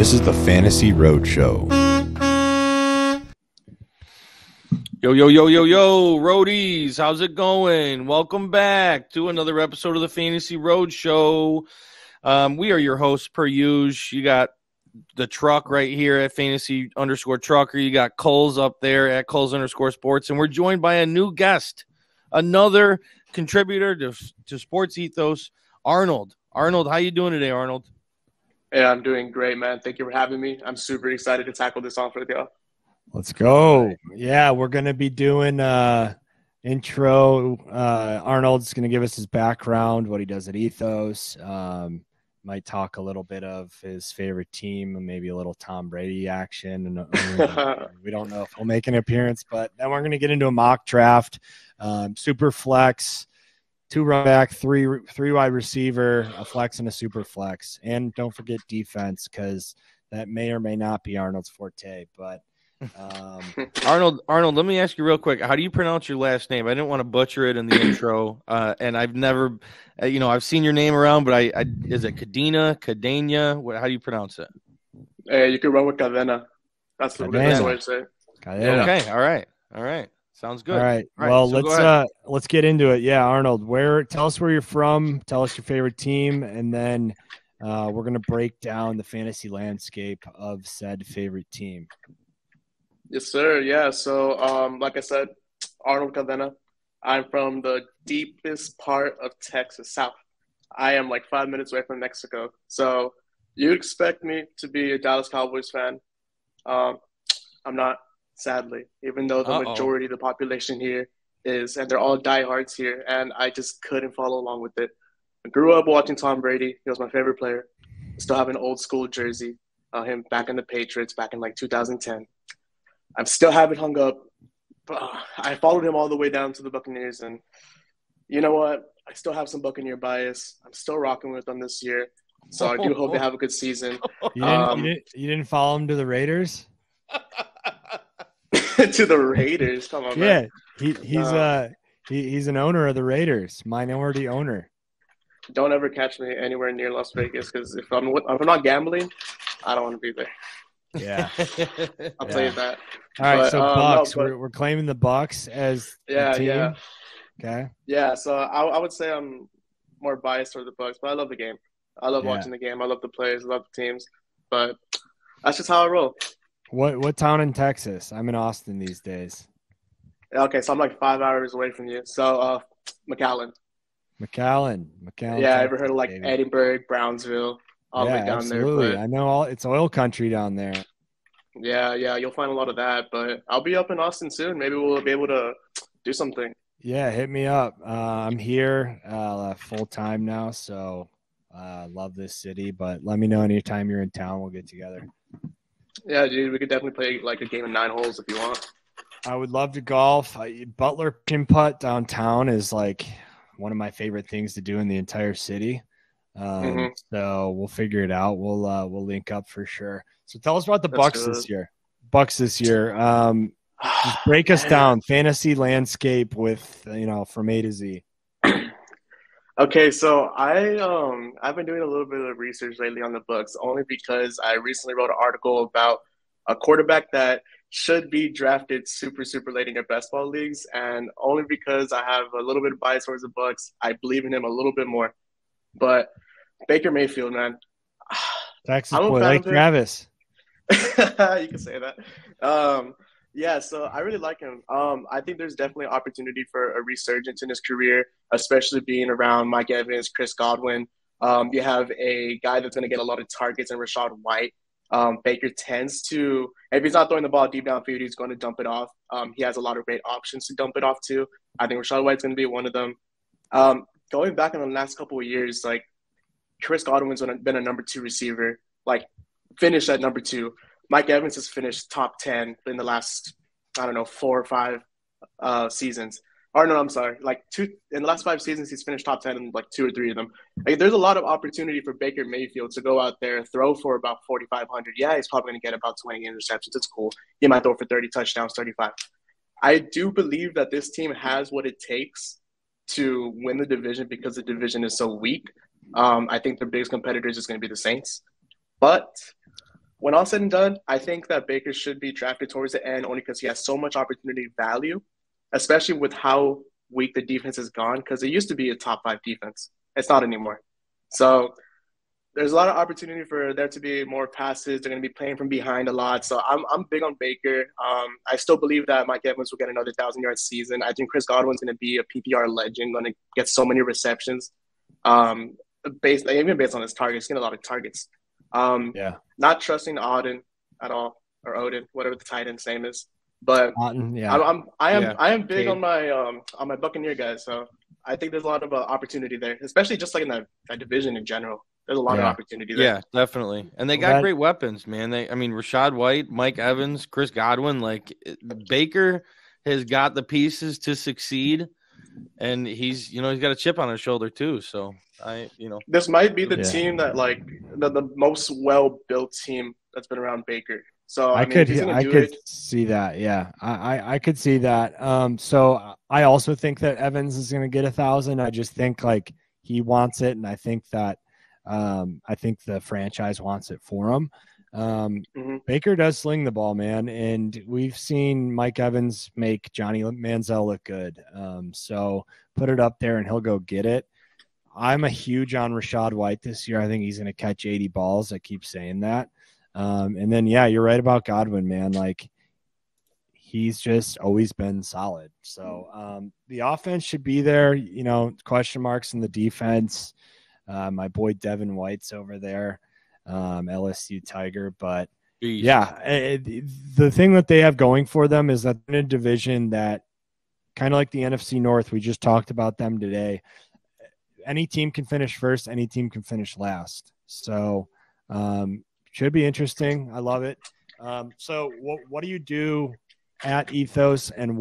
This is the Fantasy Roadshow. Yo, yo, yo, yo, yo, roadies, how's it going? Welcome back to another episode of the Fantasy Roadshow. We are your hosts per usual. You got the truck right here at Fantasy_Trucker. You got Kulz up there at Kulz_Sports. And we're joined by a new guest, another contributor to Sports Ethos, Arnold. Arnold, how you doing today, Arnold? Yeah, I'm doing great, man. Thank you for having me. I'm super excited to tackle this off with y'all. Let's go. Yeah, we're going to be doing intro. Arnold's going to give us his background, what he does at Ethos. Might talk a little bit of his favorite team, maybe a little Tom Brady action. And we don't know if he'll make an appearance, but then we're going to get into a mock draft, Superflex, 2 running back, three wide receiver, a flex and a super flex. And don't forget defense, because that may or may not be Arnold's forte. But Arnold, let me ask you real quick. How do you pronounce your last name? I didn't want to butcher it in the intro. And I've never, I've seen your name around, but is it Cadena? How do you pronounce it? Hey, you can run with Cadena. That's the way to say it. Cadena. Okay. All right. Sounds good. All right. Well, let's get into it. Yeah, Arnold, tell us where you're from, tell us your favorite team, and then we're going to break down the fantasy landscape of said favorite team. Yes, sir. Yeah. So, like I said, Arnold Cadena. I'm from the deepest part of Texas, South. I am like 5 minutes away from Mexico. So you'd expect me to be a Dallas Cowboys fan. I'm not. Sadly, even though the majority of the population here is, and they're all diehards here, and I just couldn't follow along with it. I grew up watching Tom Brady. He was my favorite player. I still have an old school jersey, him back in the Patriots back in like 2010. I still have it hung up. I followed him all the way down to the Buccaneers, and you know what? I still have some Buccaneer bias. I'm still rocking with them this year, so I do hope they have a good season. You didn't follow him to the Raiders? To the Raiders, come on, man. Yeah, he's an owner of the Raiders, minority owner. Don't ever catch me anywhere near Las Vegas, because if I'm not gambling, I don't want to be there. Yeah, I'll tell you that. All right, so Bucks, we're claiming the Bucks as the team. Yeah. Okay. Yeah, so I would say I'm more biased toward the Bucks, but I love the game. I love watching the game. I love the players. I love the teams. But that's just how I roll. What town in Texas? I'm in Austin these days. Okay, so I'm like 5 hours away from you. So McAllen. Yeah, I ever heard of like baby. Edinburgh, Brownsville, all the way down absolutely. there. But, I know it's oil country down there. Yeah, you'll find a lot of that. But I'll be up in Austin soon. Maybe we'll be able to do something. Yeah, hit me up. I'm here full time now, so love this city. But let me know anytime you're in town. We'll get together. Yeah, dude, we could definitely play like a game of 9 holes if you want. I would love to golf. Butler pin putt downtown is like one of my favorite things to do in the entire city. So we'll figure it out. We'll link up for sure. So tell us about the Bucks this year. Just break us down fantasy landscape with from A to Z. Okay, so I've been doing a little bit of research lately on the Bucks, only because I recently wrote an article about a quarterback that should be drafted super, super late in your best ball leagues, and only because I have a little bit of bias towards the Bucks, I believe in him a little bit more. But Baker Mayfield, man, Texas boy, like Travis. You can say that. Yeah, so I really like him. I think there's definitely opportunity for a resurgence in his career, especially being around Mike Evans, Chris Godwin. You have a guy that's going to get a lot of targets in Rachaad White. Baker tends to, if he's not throwing the ball deep downfield, he's going to dump it off. He has a lot of great options to dump it off to. I think Rachaad White's going to be one of them. Going back in the last couple of years, like Chris Godwin's been a number 2 receiver, like finished at number 2. Mike Evans has finished top 10 in the last, 4 or 5 seasons. Or no, I'm sorry. In the last 5 seasons, he's finished top 10 in like 2 or 3 of them. There's a lot of opportunity for Baker Mayfield to go out there, throw for about 4,500. Yeah, he's probably going to get about 20 interceptions. It's cool. He might throw for 30 touchdowns, 35. I do believe that this team has what it takes to win the division because the division is so weak. I think their biggest competitors is going to be the Saints. But when all said and done, I think that Baker should be drafted towards the end only because he has so much opportunity value, especially with how weak the defense has gone. Because it used to be a top 5 defense, it's not anymore. So there's a lot of opportunity for there to be more passes. They're going to be playing from behind a lot. So I'm big on Baker. I still believe that Mike Evans will get another 1,000-yard season. I think Chris Godwin's going to be a PPR legend, going to get so many receptions. Even based on his targets, he's getting a lot of targets. Not trusting Auden at all, or Odin, whatever the tight end's name is. But Auden, I am big on my Buccaneer guys. So I think there's a lot of opportunity there, especially just like in that division in general. There's a lot of opportunity there. Yeah, definitely. And they got great weapons, man. Rashad White, Mike Evans, Chris Godwin. Like, Baker has got the pieces to succeed, and he's got a chip on his shoulder too. So this might be the team that like the most well-built team that's been around Baker. So I could see that. Yeah, I could see that. So I also think that Evans is going to get 1,000. I just think like he wants it, and I think that I think the franchise wants it for him. Baker does sling the ball, man, and we've seen Mike Evans make Johnny Manziel look good. So put it up there, and he'll go get it. I'm a huge on Rashad White this year. I think he's going to catch 80 balls. I keep saying that. And then, you're right about Godwin, man. Like, he's just always been solid. So the offense should be there. Question marks in the defense. My boy Devin White's over there, LSU Tiger. But, the thing that they have going for them is that in a division that kind of like the NFC North, we just talked about them today. Any team can finish first. Any team can finish last. So should be interesting. I love it. So what do you do at Ethos, and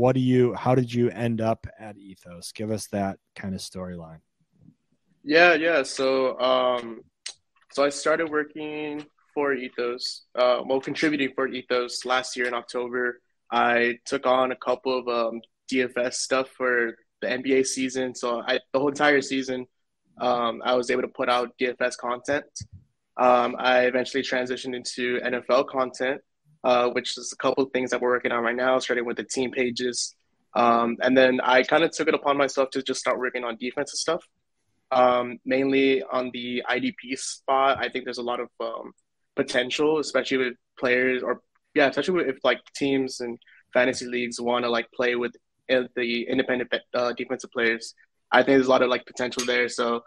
how did you end up at Ethos? Give us that kind of storyline. Yeah. So I started working for Ethos, contributing for Ethos last year in October. I took on a couple of DFS stuff for the NBA season. So the whole entire season, I was able to put out DFS content. I eventually transitioned into NFL content, which is a couple of things that we're working on right now, starting with the team pages. And then I kind of took it upon myself to just start working on defensive stuff, mainly on the IDP spot. I think there's a lot of potential, especially with players especially if like teams and fantasy leagues want to like play with the independent defensive players. I think there's a lot of like potential there. So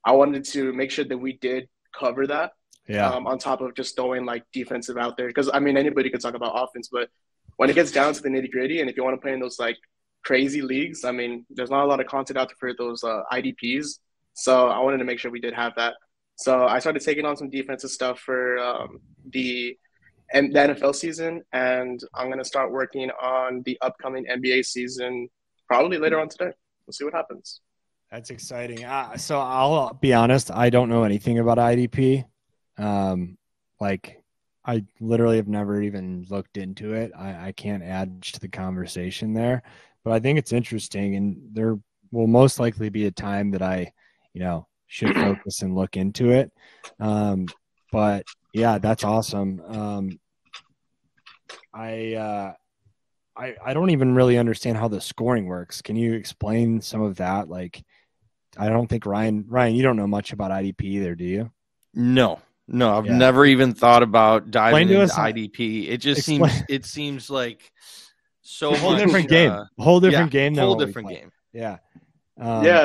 I wanted to make sure that we did cover that. On top of just throwing like defensive out there. Because anybody could talk about offense, but when it gets down to the nitty gritty, and if you want to play in those like crazy leagues, there's not a lot of content out there for those IDPs. So I wanted to make sure we did have that. So I started taking on some defensive stuff for the NFL season, and I'm going to start working on the upcoming NBA season probably later on today. We'll see what happens. That's exciting. So I'll be honest, I don't know anything about IDP. I literally have never even looked into it. I can't add to the conversation there, but I think it's interesting, and there will most likely be a time that I, should focus and look into it. But yeah, that's awesome. I don't even really understand how the scoring works. Can you explain some of that? Like, I don't think Ryan, you don't know much about IDP either, do you? No, I've never even thought about diving into IDP. It just seems like so a whole much, different game. A whole different game. Whole different game. Yeah.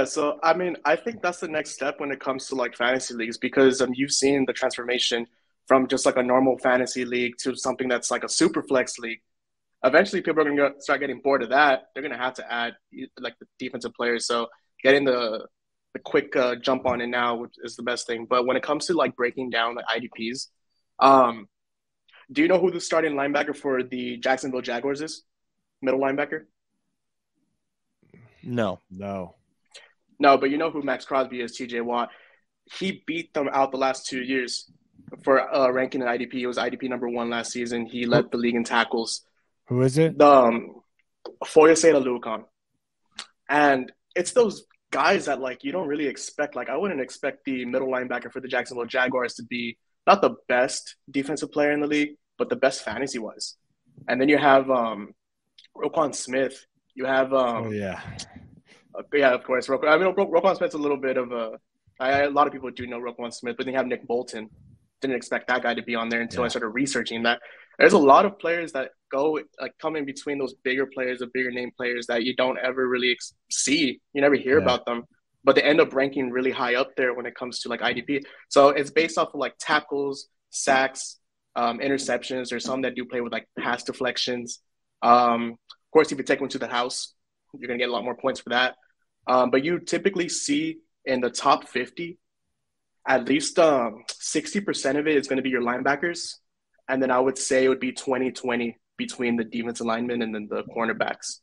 So I think that's the next step when it comes to like fantasy leagues, because you've seen the transformation from just like a normal fantasy league to something that's like a Superflex league. Eventually, people are going to start getting bored of that. They're going to have to add like the defensive players. So getting the quick jump on it now is the best thing. But when it comes to like breaking down the IDPs, do you know who the starting linebacker for the Jacksonville Jaguars is? Middle linebacker? No, but you know who Max Crosby is, TJ Watt. He beat them out the last 2 years for ranking in IDP. It was IDP number 1 last season. He led the league in tackles. Who is it? Foyesade Alucon. And it's those guys that like you don't really expect. Like I wouldn't expect the middle linebacker for the Jacksonville Jaguars to be not the best defensive player in the league, but the best fantasy-wise. And then you have Roquan Smith. You have yeah, of course. Roquan Smith's a little bit of a lot of people do know Roquan Smith, but then you have Nick Bolton. Didn't expect that guy to be on there until I started researching that. There's a lot of players that come in between those bigger players, the bigger name players that you don't ever really see. You never hear about them, but they end up ranking really high up there when it comes to like IDP. So it's based off of like tackles, sacks, interceptions. There's some that do play with like pass deflections. Of course, if you take one to the house, you're gonna get a lot more points for that. But you typically see in the top 50, at least 60% of it is going to be your linebackers. And then I would say it would be 20-20 between the defensive linemen and then the cornerbacks.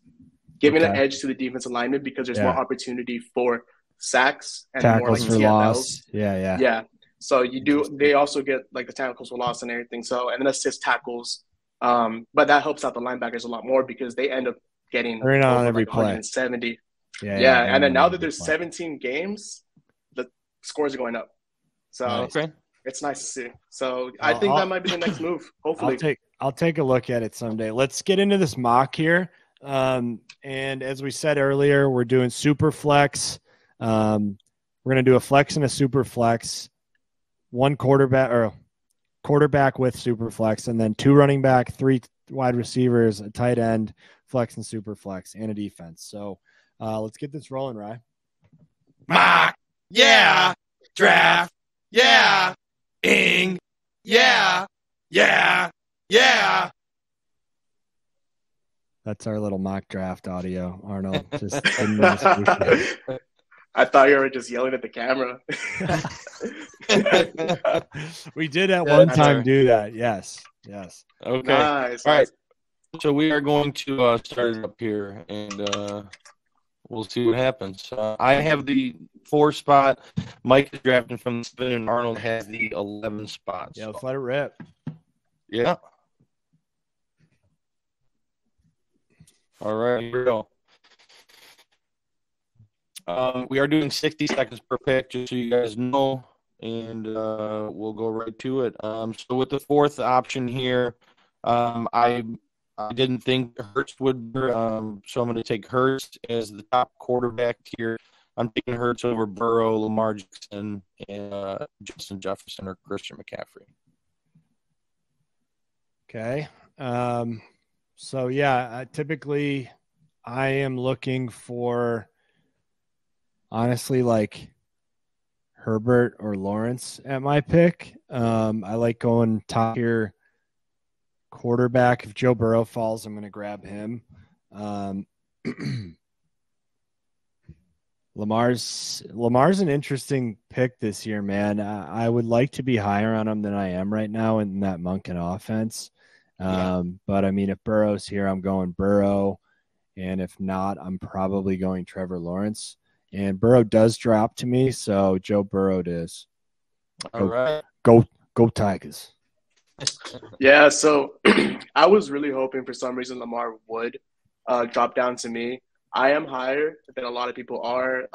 Giving an edge to the defensive linemen because there's more opportunity for sacks and tackles more like for TFLs. loss. Yeah. So they also get like the tackles for loss and everything. So, and then assist tackles. But that helps out the linebackers a lot more because they end up getting on every like play. 170. Yeah. And then now that there's 17 games, the scores are going up. So it's nice to see. So I think that might be the next move. Hopefully, I'll take a look at it someday. Let's get into this mock here. And as we said earlier, we're doing Superflex. We're going to do a flex and a Superflex. One quarterback with Superflex, and then 2 running back, 3 wide receivers, a tight end, flex and Superflex, and a defense. So let's get this rolling, Rye. Mock, yeah, draft, yeah, ing, yeah. That's our little mock draft audio, Arnold. Just I thought you were just yelling at the camera. We did at one time do that. Yes. Okay. Nice. All right. So we are going to start it up here, and we'll see what happens. I have the 4 spot. Mike is drafting from the 7, and Arnold has the 11 spot. Yeah, let's let it rip. Yeah. All right, here we go. We are doing 60 seconds per pick, just so you guys know, and we'll go right to it. So with the 4th option here, I didn't think Hurts would, so I'm going to take Hurts as the top quarterback here. I'm taking Hurts over Burrow, Lamar Jackson, and Justin Jefferson or Christian McCaffrey. Okay. So, yeah, typically I am looking for, honestly, like Herbert or Lawrence at my pick. I like going top tier quarterback. If Joe Burrow falls, I'm going to grab him. Lamar's an interesting pick this year, man. I would like to be higher on him than I am right now in that Monken offense. But I mean, if Burrow's here, I'm going Burrow. And if not, I'm probably going Trevor Lawrence. And Burrow does drop to me, so Joe Burrow it is. All right. Go Tigers. Yeah, so I was really hoping for some reason Lamar would drop down to me. I am higher than a lot of people are.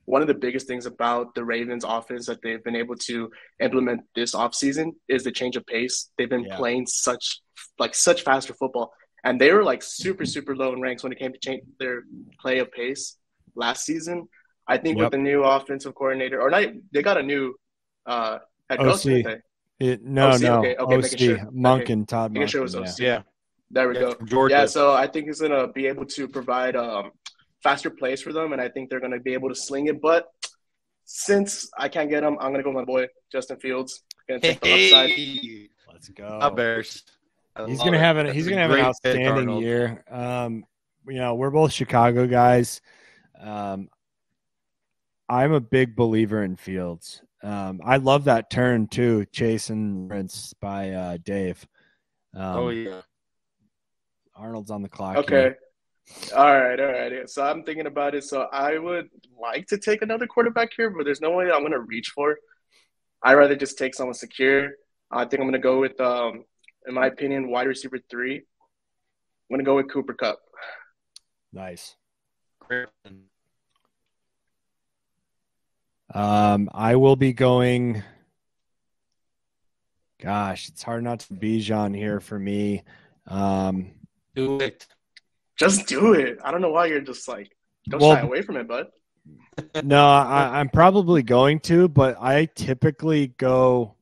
One of the biggest things about the Ravens offense that they've been able to implement this offseason is the change of pace. They've been playing such faster football. And they were like super, super low in ranks when it came to change their play of pace last season. I think with the new offensive coordinator, or not, they got a new head coach, didn't they? No. Okay, OC, sure. Monken, Todd Making sure it was Monken, OC. Yeah. There we go. Georgia. Yeah, so I think he's going to be able to provide faster plays for them, and I think they're going to be able to sling it. But since I can't get him, I'm going to go with my boy, Justin Fields. Going to take the upside. Let's go. Up Bears. He's going to have an outstanding year. We're both Chicago guys. I'm a big believer in Fields. I love that turn too, Chase and Lawrence by Dave. Arnold's on the clock. Okay. Here. All right. So I'm thinking about it. So I would like to take another quarterback here, but there's no way I'm going to reach for it. I'd rather just take someone secure. I think I'm going to go with, in my opinion, wide receiver 3. I'm going to go with Cooper Kupp. Nice. I will be going Gosh, it's hard not to Bijan here for me. Do it. Just do it. I don't know why you're just like, don't Well, shy away from it, bud. No, I'm probably going to, but I typically go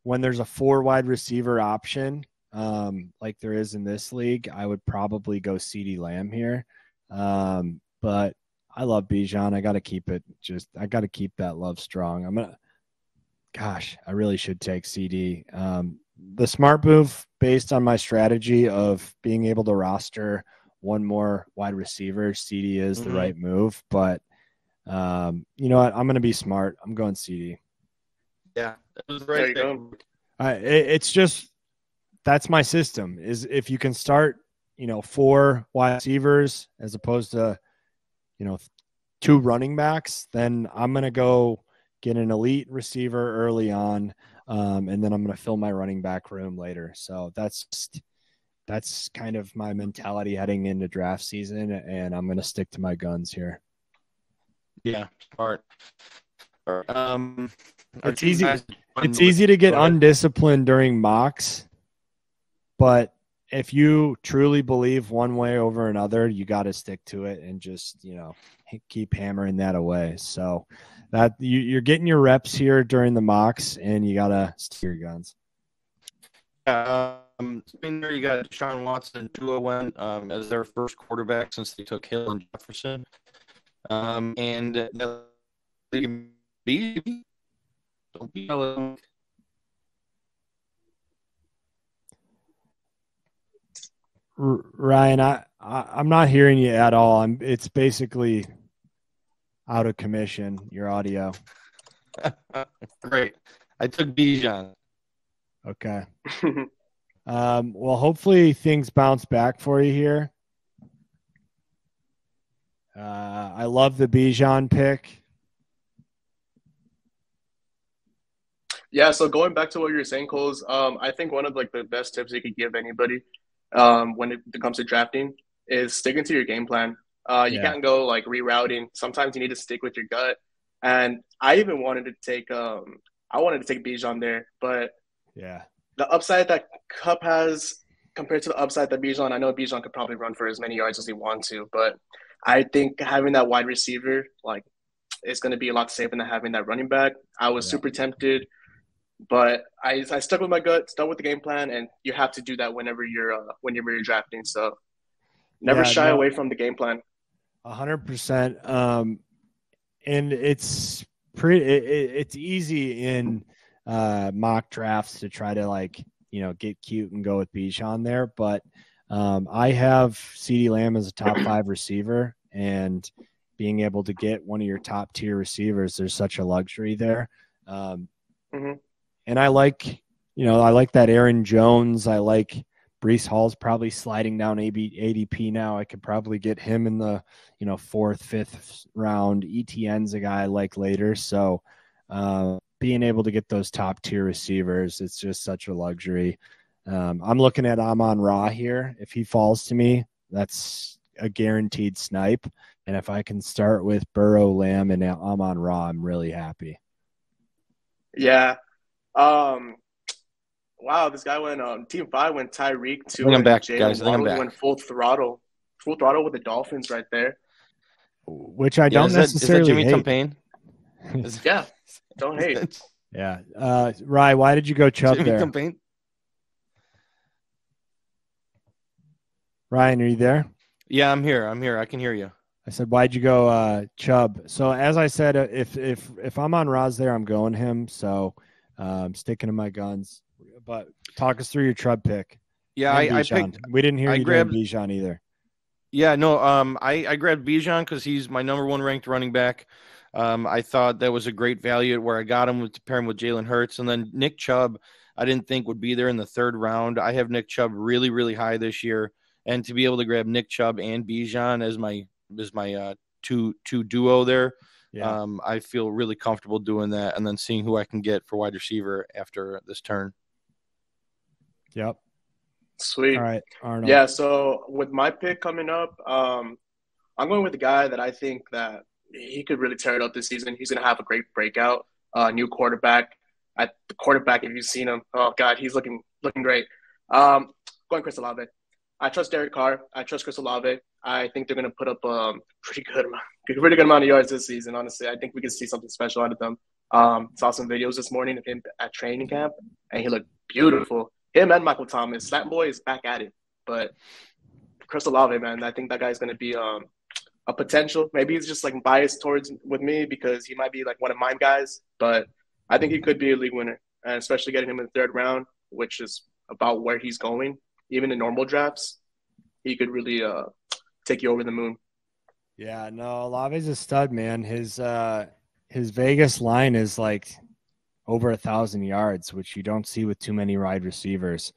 when there's a 4 wide receiver option, like there is in this league. I would probably go CeeDee Lamb here. But I love Bijan. I got to keep it. I got to keep that love strong. I really should take CD. The smart move based on my strategy of being able to roster one more wide receiver, CD is the right move. But you know what? I'm going to be smart. I'm going CD. Yeah, that was the There right you thing. go. It's just that's my system. Is if you can start, 4 wide receivers as opposed to, 2 running backs, then I'm going to go get an elite receiver early on, and then I'm going to fill my running back room later. So that's kind of my mentality heading into draft season, and I'm going to stick to my guns here. Yeah, smart. It's easy. It's easy to get undisciplined during mocks, but if you truly believe one way over another, you got to stick to it and just keep hammering that away. So that you're getting your reps here during the mocks, and you got to stick your guns. There you got Deshaun Watson and Tua went as their first quarterback since they took Hill and Jefferson. And don't be yelling. Ryan, I'm not hearing you at all. It's basically out of commission, your audio. Great. I took Bijan. Okay. Well, hopefully things bounce back for you here. I love the Bijan pick. Yeah, so going back to what you were saying, Kulz, I think one of the best tips you could give anybody when it comes to drafting is sticking to your game plan. You can't go rerouting. Sometimes you need to stick with your gut. And I even wanted to take Bijan there, but yeah, the upside that Cup has compared to the upside that Bijan, I know Bijan could probably run for as many yards as he wants to, but I think having that wide receiver it's going to be a lot safer than having that running back. I was super tempted, but I stuck with my gut, stuck with the game plan, and you have to do that whenever you're drafting. So never shy away from the game plan. 100%. And it's it's easy in mock drafts to try to get cute and go with Bijan there, but I have CeeDee Lamb as a top 5 receiver, and being able to get one of your top tier receivers, there's such a luxury there. And I like that Aaron Jones. I like Breece Hall's probably sliding down ADP now. I could probably get him in the 4th, 5th round. ETN's a guy I like later. So being able to get those top tier receivers, it's just such a luxury. I'm looking at Amon-Ra here. If he falls to me, that's a guaranteed snipe. And if I can start with Burrow, Lamb, and Amon-Ra, I'm really happy. Yeah. Wow, this guy went Team 5 went Tyreek, I think I'm back, guys. I think I'm back. Went full throttle with the Dolphins right there. Which I don't necessarily is that Jimmy hate. Campaign? Yeah, don't hate. Yeah. Rye, why did you go Chubb Jimmy there? Campaign? Ryan, are you there? Yeah, I'm here. I can hear you. I said, why'd you go Chubb? So as I said, if I'm on Roz there, I'm going him. So I'm sticking to my guns. But talk us through your Chubb pick. Yeah, I picked. We didn't hear you grabbed Bijan either. Yeah, no. I grabbed Bijan because he's my number 1 ranked running back. I thought that was a great value at where I got him to pair him with Jalen Hurts, and then Nick Chubb. I didn't think would be there in the 3rd round. I have Nick Chubb really, really high this year, and to be able to grab Nick Chubb and Bijan as my two duo there, I feel really comfortable doing that, and then seeing who I can get for wide receiver after this turn. Yep. Sweet. All right, Arnold. Yeah, so with my pick coming up, I'm going with the guy that I think that he could really tear it up this season. He's going to have a great breakout, new quarterback. quarterback. If you've seen him, oh god, he's looking great. Going Chris Olave. I trust Derek Carr. I trust Chris Olave. I think they're going to put up pretty good amount of yards this season. Honestly, I think we can see something special out of them. Saw some videos this morning of him at training camp, and he looked beautiful. Him and Michael Thomas. That boy is back at it. But Chris Olave, man, I think that guy's going to be a potential. Maybe he's just like biased towards with me because he might be like one of my guys. But I think he could be a league winner, and especially getting him in the third round, which is about where he's going. Even in normal drafts, he could really take you over the moon. Yeah, no, Olave's a stud, man. His Vegas line is like over 1,000 yards, which you don't see with too many wide receivers.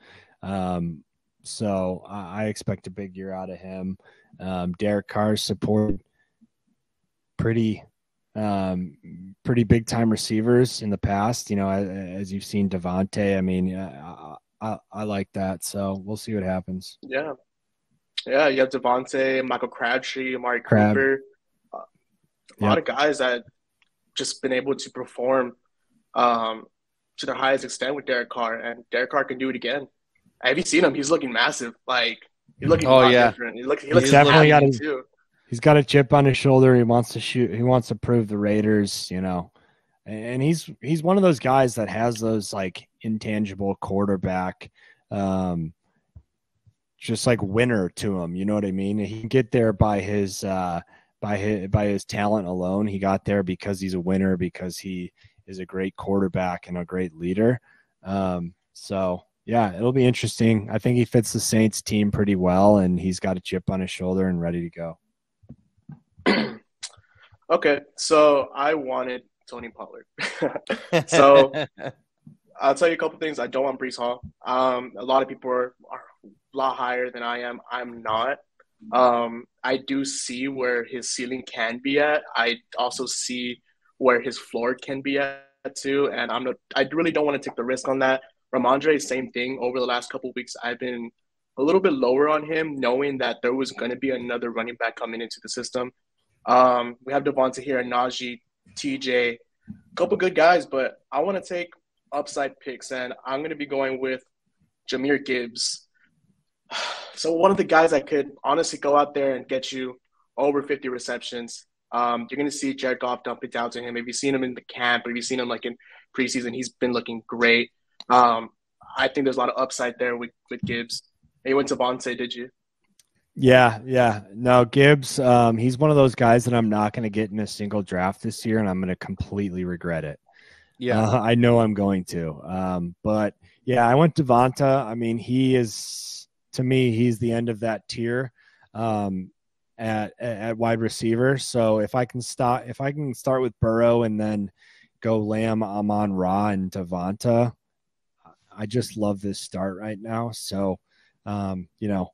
So I expect a big year out of him. Derek Carr's support pretty big time receivers in the past. You know, as you've seen Devontae. I mean, I like that. So we'll see what happens. Yeah. Yeah, you have Devontae, Michael Crabtree, Amari Cooper. A lot of guys that just been able to perform to their highest extent with Derek Carr, and Derek Carr can do it again. Have you seen him? He's looking massive. Like, he's looking different. He looks definitely got too. He's got a chip on his shoulder. He wants to shoot. He wants to prove the Raiders, you know. And he's one of those guys that has those like intangible quarterback just like winner to him, you know what I mean? He can get there by his talent alone. He got there because he's a winner, because he is a great quarterback and a great leader. So yeah, it'll be interesting. I think he fits the Saints team pretty well, and he's got a chip on his shoulder and ready to go. Okay, so I wanted Tony Pollard. So I'll tell you a couple things. I don't want Breece Hall. A lot of people are a lot higher than I am. I'm not. I do see where his ceiling can be at. I also see where his floor can be at too. And I really don't want to take the risk on that. Ramondre, same thing. Over the last couple of weeks, I've been a little bit lower on him, knowing that there was going to be another running back coming into the system. We have Devonta here, Najee, TJ, a couple good guys, but I want to take upside picks, and I'm going to be going with Jahmyr Gibbs. So one of the guys that could honestly go out there and get you over 50 receptions. You're going to see Jared Goff dump it down to him. If you've seen him in the camp, or if you've seen him like in preseason, he's been looking great. I think there's a lot of upside there with Gibbs. And you went to Vontae, did you? Yeah. No, Gibbs, he's one of those guys that I'm not going to get in a single draft this year, and I'm going to completely regret it. Yeah, I know I'm going to. But, yeah, I went to Devonta. I mean, he is, to me, he's the end of that tier at wide receiver. So if I can start with Burrow and then go Lamb, Amon-Ra, and Devonta, I just love this start right now. So, you know,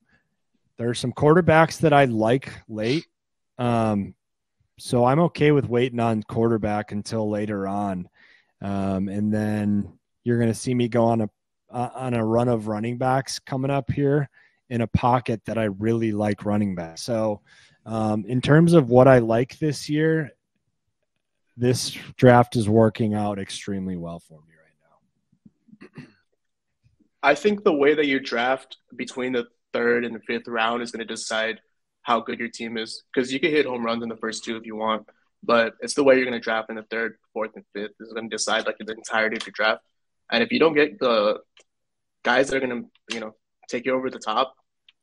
there are some quarterbacks that I like late. So I'm okay with waiting on quarterback until later on. And then you're going to see me go on a run of running backs coming up here in a pocket that I really like running back. So in terms of what I like this year, this draft is working out extremely well for me right now. I think the way that you draft between the third and the fifth round is going to decide how good your team is, because you can hit home runs in the first two if you want, but it's the way you're going to draft in the third, fourth, and fifth is going to decide like the entirety of your draft. And if you don't get the guys that are going to, you know, take you over the top,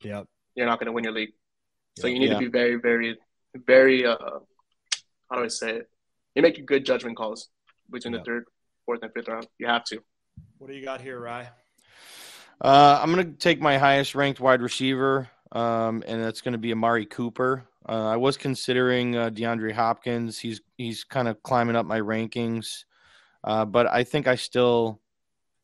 you're not going to win your league. So you need to be very, very, very, how do I say it? You make good judgment calls between the third, fourth, and fifth round. You have to. What do you got here, Rye? I'm going to take my highest ranked wide receiver, and that's going to be Amari Cooper. I was considering DeAndre Hopkins. He's kind of climbing up my rankings, but I think I still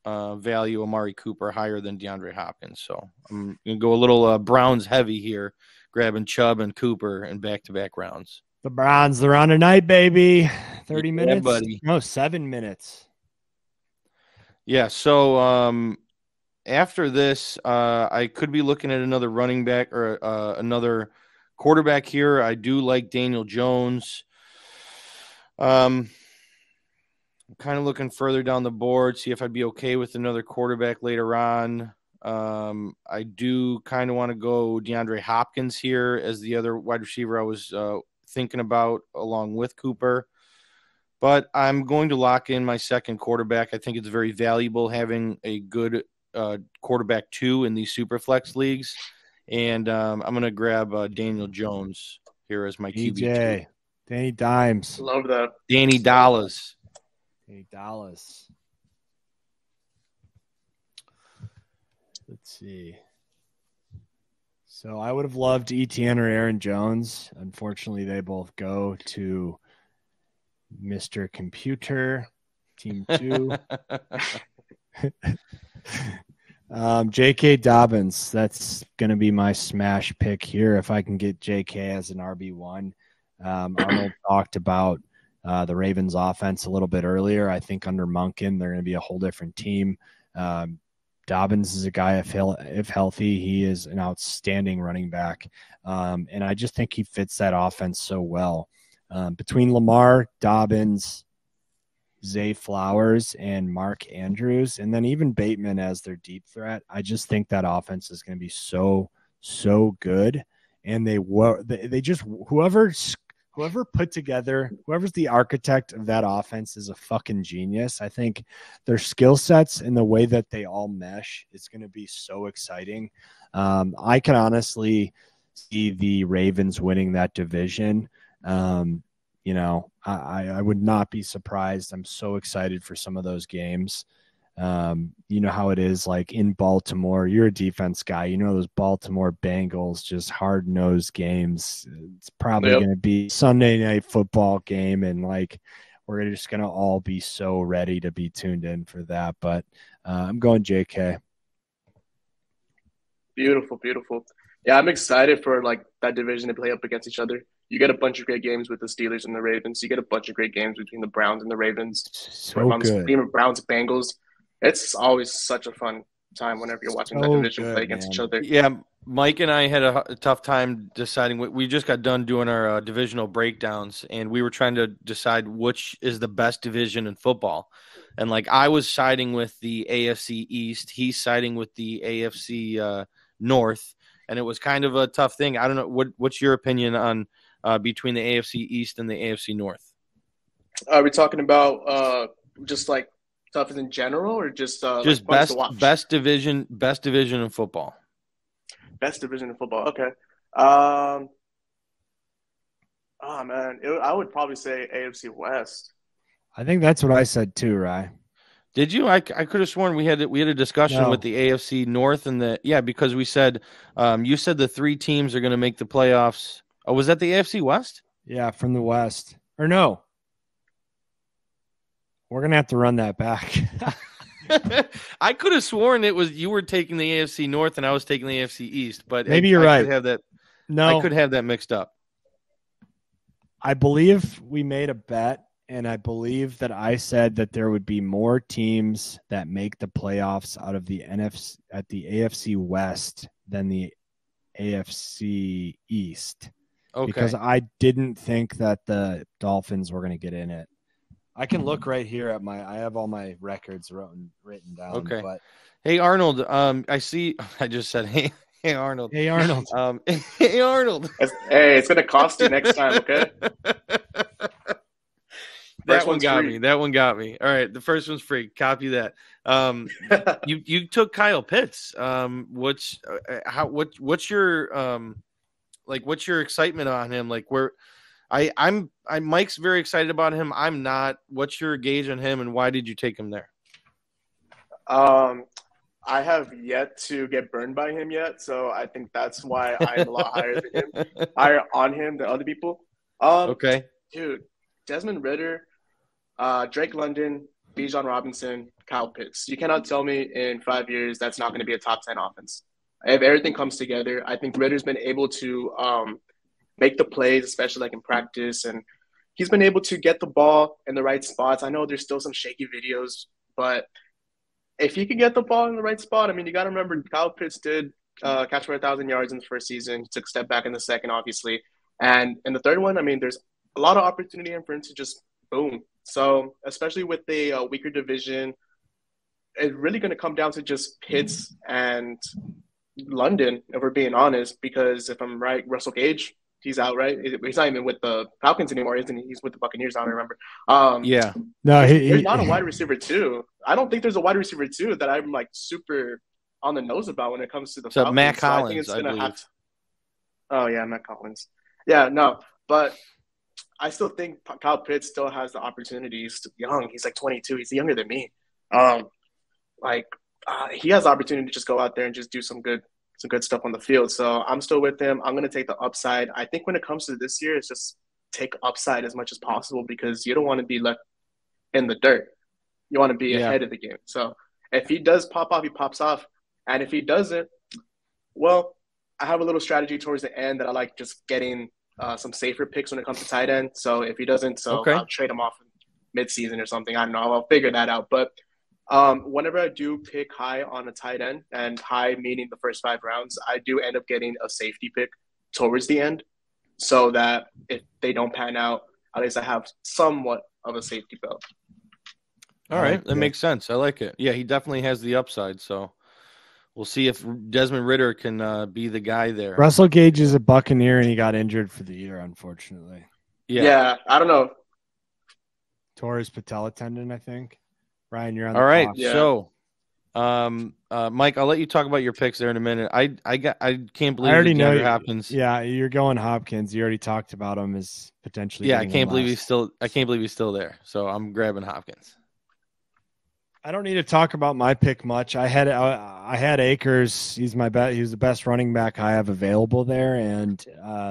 value Amari Cooper higher than DeAndre Hopkins. So I'm going to go a little Browns heavy here, grabbing Chubb and Cooper in back-to-back rounds. The Browns, they're on tonight, baby. 30 minutes? Buddy. No, 7 minutes. Yeah, so after this, I could be looking at another running back or another quarterback here. I do like Daniel Jones. I'm kind of looking further down the board, see if I'd be okay with another quarterback later on. I do kind of want to go DeAndre Hopkins here as the other wide receiver I was thinking about along with Cooper. But I'm going to lock in my second quarterback. I think it's very valuable having a good quarterback 2 in these Superflex leagues. And I'm going to grab Daniel Jones here as my QB2. Danny Dimes. Love that. Danny Dallas. Danny Dallas. Let's see. So I would have loved Etienne or Aaron Jones. Unfortunately, they both go to Mr. Computer, Team 2. J.K. Dobbins. That's going to be my smash pick here if I can get J.K. as an RB1. Arnold talked about the Ravens offense a little bit earlier. I think under Monken, they're going to be a whole different team. Dobbins is a guy, if healthy, he is an outstanding running back. And I just think he fits that offense so well. Between Lamar, Dobbins, Zay Flowers, and Mark Andrews, and then even Bateman as their deep threat, I just think that offense is going to be so good. And they just whoever put together, whoever's the architect of that offense is a fucking genius. I think their skill sets and the way that they all mesh is going to be so exciting. I can honestly see the Ravens winning that division. I would not be surprised. I'm so excited for some of those games. You know how it is, like in Baltimore, you're a defense guy. You know those Baltimore Bengals, just hard-nosed games. It's probably going to be Sunday night football game, and like we're just going to all be so ready to be tuned in for that. But I'm going JK. Beautiful, beautiful. Yeah, I'm excited for like that division to play up against each other. You get a bunch of great games with the Steelers and the Ravens. You get a bunch of great games between the Browns and the Ravens. So good. Browns, Bengals. It's always such a fun time whenever you're watching that division play against each other. Yeah, Mike and I had a tough time deciding. We just got done doing our divisional breakdowns, and we were trying to decide which is the best division in football. And like I was siding with the AFC East, he's siding with the AFC North, and it was kind of a tough thing. I don't know what's your opinion on between the AFC East and the AFC North? Are we talking about just like stuff in general, or just like best division in football? Best division in football. Okay. Oh man, I would probably say AFC West. I think that's what I said too, Rye. Did you? I could have sworn we had a discussion with the AFC North and because we said you said the 3 teams are going to make the playoffs. Oh, was that the AFC West? Yeah, from the West. Or no. We're going to have to run that back. I could have sworn it was you were taking the AFC North and I was taking the AFC East, but maybe you're right. I could have that mixed up. I believe we made a bet, and I believe that I said that there would be more teams that make the playoffs out of the NFC at the AFC West than the AFC East. Okay. Because I didn't think that the Dolphins were going to get in it. I can look right here I have all my records written down. Okay. But hey, Arnold, I see. I just said, hey, Arnold. Hey, Arnold. Hey, Arnold. Hey, it's going to cost you next time, okay? That one got me. All right, the first one's free. Copy that. You took Kyle Pitts. What's your what's your excitement on him? Like I'm Mike's very excited about him. I'm not. What's your gauge on him, and why did you take him there? I have yet to get burned by him yet, so I think that's why I'm a lot higher on him than other people. Okay, dude, Desmond Ridder, Drake London, Bijan Robinson, Kyle Pitts. You cannot tell me in 5 years that's not going to be a top 10 offense. If everything comes together, I think Ridder's been able to make the plays, especially like in practice, and he's been able to get the ball in the right spots. I know there's still some shaky videos, but if he could get the ball in the right spot, I mean, you got to remember Kyle Pitts did catch for 1,000 yards in the first season. He took a step back in the second, obviously. And in the third one, I mean, there's a lot of opportunity for him to just, boom, So especially with the weaker division, it's really going to come down to just Pitts and London, if we're being honest, because if I'm right, Russell Gage, he's out, right? He's not even with the Falcons anymore, isn't he? He's with the Buccaneers, I don't remember. Yeah. No, there's not a wide receiver two. I don't think there's a wide receiver two that I'm like super on the nose about when it comes to the Falcons. Matt So I Collins, think it's I going to believe. have to. Oh, yeah, Matt Collins. Yeah, no, but I still think Kyle Pitts still has the opportunity. He's young. He's like 22. He's younger than me. He has the opportunity to just go out there and just do some good stuff on the field. So I'm still with him. I'm going to take the upside. I think when it comes to this year, it's just take upside as much as possible because you don't want to be left in the dirt. You want to be ahead of the game. So if he does pop off, he pops off. And if he doesn't, well, I have a little strategy towards the end that I like just getting some safer picks when it comes to tight end. So if he doesn't, I'll trade him off mid-season or something. I don't know. I'll figure that out. But whenever I do pick high on a tight end, and high meaning the first 5 rounds, I do end up getting a safety pick towards the end so that if they don't pan out, at least I have somewhat of a safety belt. All right. That makes sense. I like it. Yeah, he definitely has the upside. So we'll see if Desmond Ridder can be the guy there. Russell Gage is a Buccaneer, and he got injured for the year, unfortunately. Yeah, I don't know. Tore his patella tendon, I think. Ryan, you're on. All right. Yeah. So, Mike, I'll let you talk about your picks there in a minute. I can't believe I already know Hopkins. Yeah, you're going Hopkins. You already talked about him as potentially. Yeah, I can't believe he's still there. So I'm grabbing Hopkins. I don't need to talk about my pick much. I had Akers. He's my bet. He's the best running back I have available there, and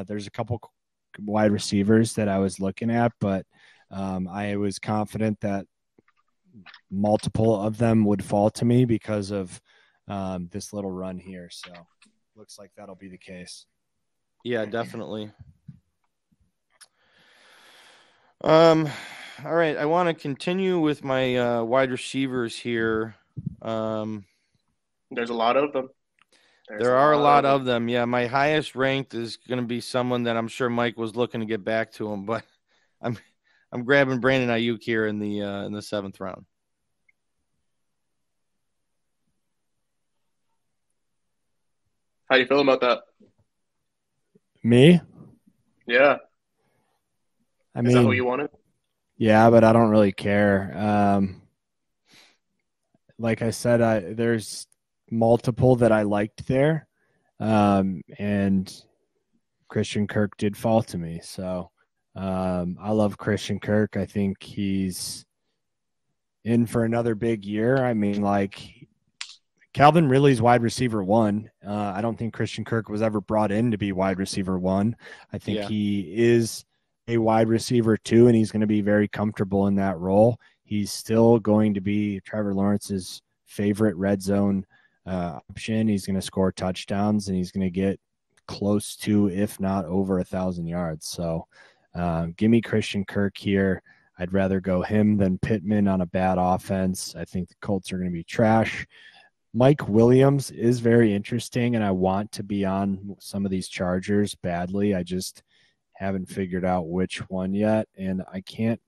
there's a couple wide receivers that I was looking at, but I was confident that multiple of them would fall to me because of this little run here. So looks like that'll be the case. Yeah, definitely. All right, I want to continue with my wide receivers here. There's a lot of them. There are a lot of them. Yeah, my highest ranked is going to be someone that I'm sure Mike was looking to get back to him, but I'm grabbing Brandon Ayuk here in the 7th round. How do you feel about that? Me? Yeah. Is that who you wanted? Yeah, but I don't really care. Like I said, there's multiple that I liked there, and Christian Kirk did fall to me. So I love Christian Kirk. I think he's in for another big year. I mean, like Calvin Ridley's wide receiver 1. I don't think Christian Kirk was ever brought in to be wide receiver 1. I think he is a wide receiver 2, and he's going to be very comfortable in that role. He's still going to be Trevor Lawrence's favorite red zone option. He's going to score touchdowns, and he's going to get close to, if not over 1,000 yards. So give me Christian Kirk here. I'd rather go him than Pittman on a bad offense. I think the Colts are going to be trash. Mike Williams is very interesting, and I want to be on some of these Chargers badly. I just haven't figured out which one yet, and I can't.